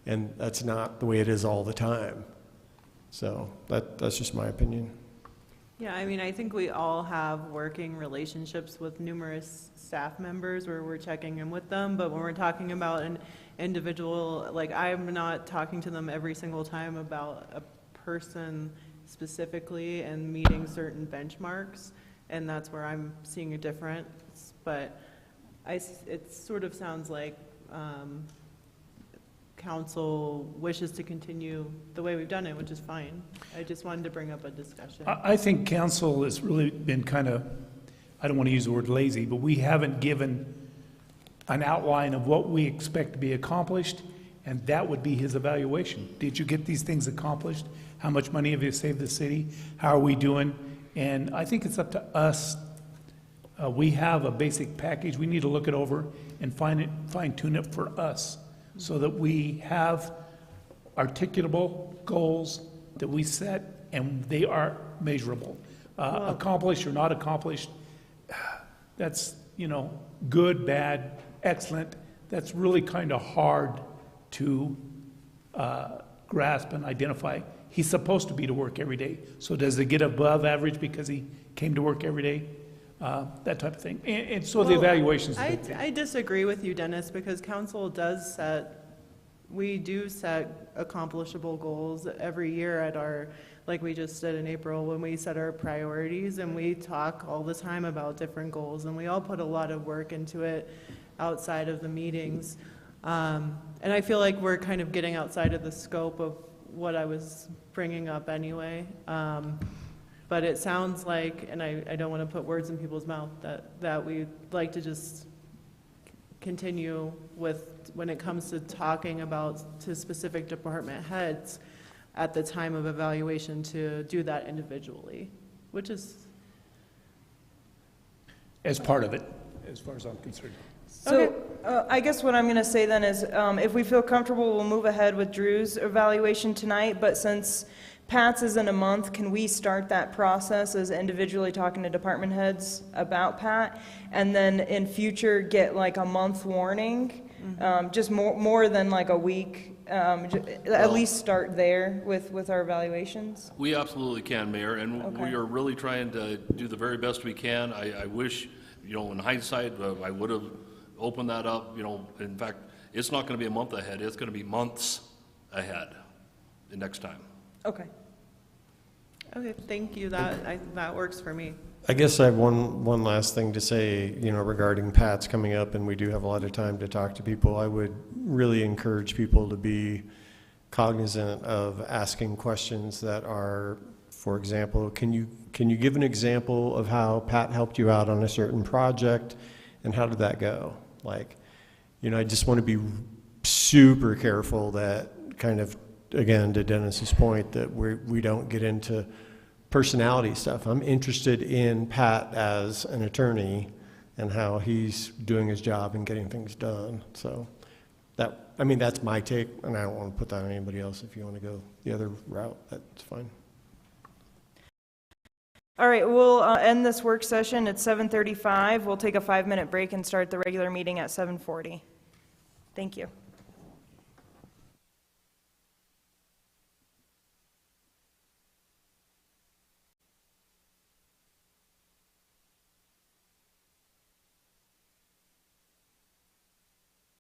[SPEAKER 15] and that's not the way it is all the time. So that's just my opinion.
[SPEAKER 6] Yeah, I mean, I think we all have working relationships with numerous staff members where we're checking in with them, but when we're talking about an individual, like, I'm not talking to them every single time about a person specifically and meeting certain benchmarks, and that's where I'm seeing a difference, but it sort of sounds like council wishes to continue the way we've done it, which is fine. I just wanted to bring up a discussion.
[SPEAKER 4] I think council has really been kind of, I don't want to use the word lazy, but we haven't given an outline of what we expect to be accomplished, and that would be his evaluation. Did you get these things accomplished? How much money have you saved the city? How are we doing? And I think it's up to us. We have a basic package. We need to look it over and fine-tune it for us so that we have articulable goals that we set and they are measurable. Accomplished or not accomplished, that's, good, bad, excellent. That's really kind of hard to grasp and identify. He's supposed to be to work every day. So does it get above average because he came to work every day? That type of thing. And so the evaluations.
[SPEAKER 6] I disagree with you, Dennis, because council does we do set accomplishable goals every year at our, like we just did in April when we set our priorities, and we talk all the time about different goals, and we all put a lot of work into it outside of the meetings. And I feel like we're kind of getting outside of the scope of what I was bringing up anyway. But it sounds like, and I don't want to put words in people's mouth, that we'd like to just continue with, when it comes to talking about to specific department heads at the time of evaluation, to do that individually, which is...
[SPEAKER 4] As part of it, as far as I'm concerned.
[SPEAKER 1] So I guess what I'm going to say then is if we feel comfortable, we'll move ahead with Drew's evaluation tonight, but since Pat's is in a month, can we start that process as individually talking to department heads about Pat, and then in future get like a month warning, just more than like a week, at least start there with our evaluations?
[SPEAKER 5] We absolutely can, Mayor, and
[SPEAKER 1] Okay.
[SPEAKER 5] we are really trying to do the very best we can. I wish, in hindsight, I would have opened that up. In fact, it's not going to be a month ahead. It's going to be months ahead the next time.
[SPEAKER 6] Okay. Okay, thank you. That works for me.
[SPEAKER 15] I guess I have one last thing to say, regarding Pat's coming up, and we do have a lot of time to talk to people. I would really encourage people to be cognizant of asking questions that are, for example, can you give an example of how Pat helped you out on a certain project, and how did that go? I just want to be super careful that kind of, again, to Dennis's point, that we don't get into personality stuff. I'm interested in Pat as an attorney and how he's doing his job and getting things done. So that's my take, and I don't want to put that on anybody else. If you want to go the other route, that's fine.
[SPEAKER 1] All right, we'll end this work session at 7:35. We'll take a 5-minute break and start the regular meeting at 7:40. Thank you.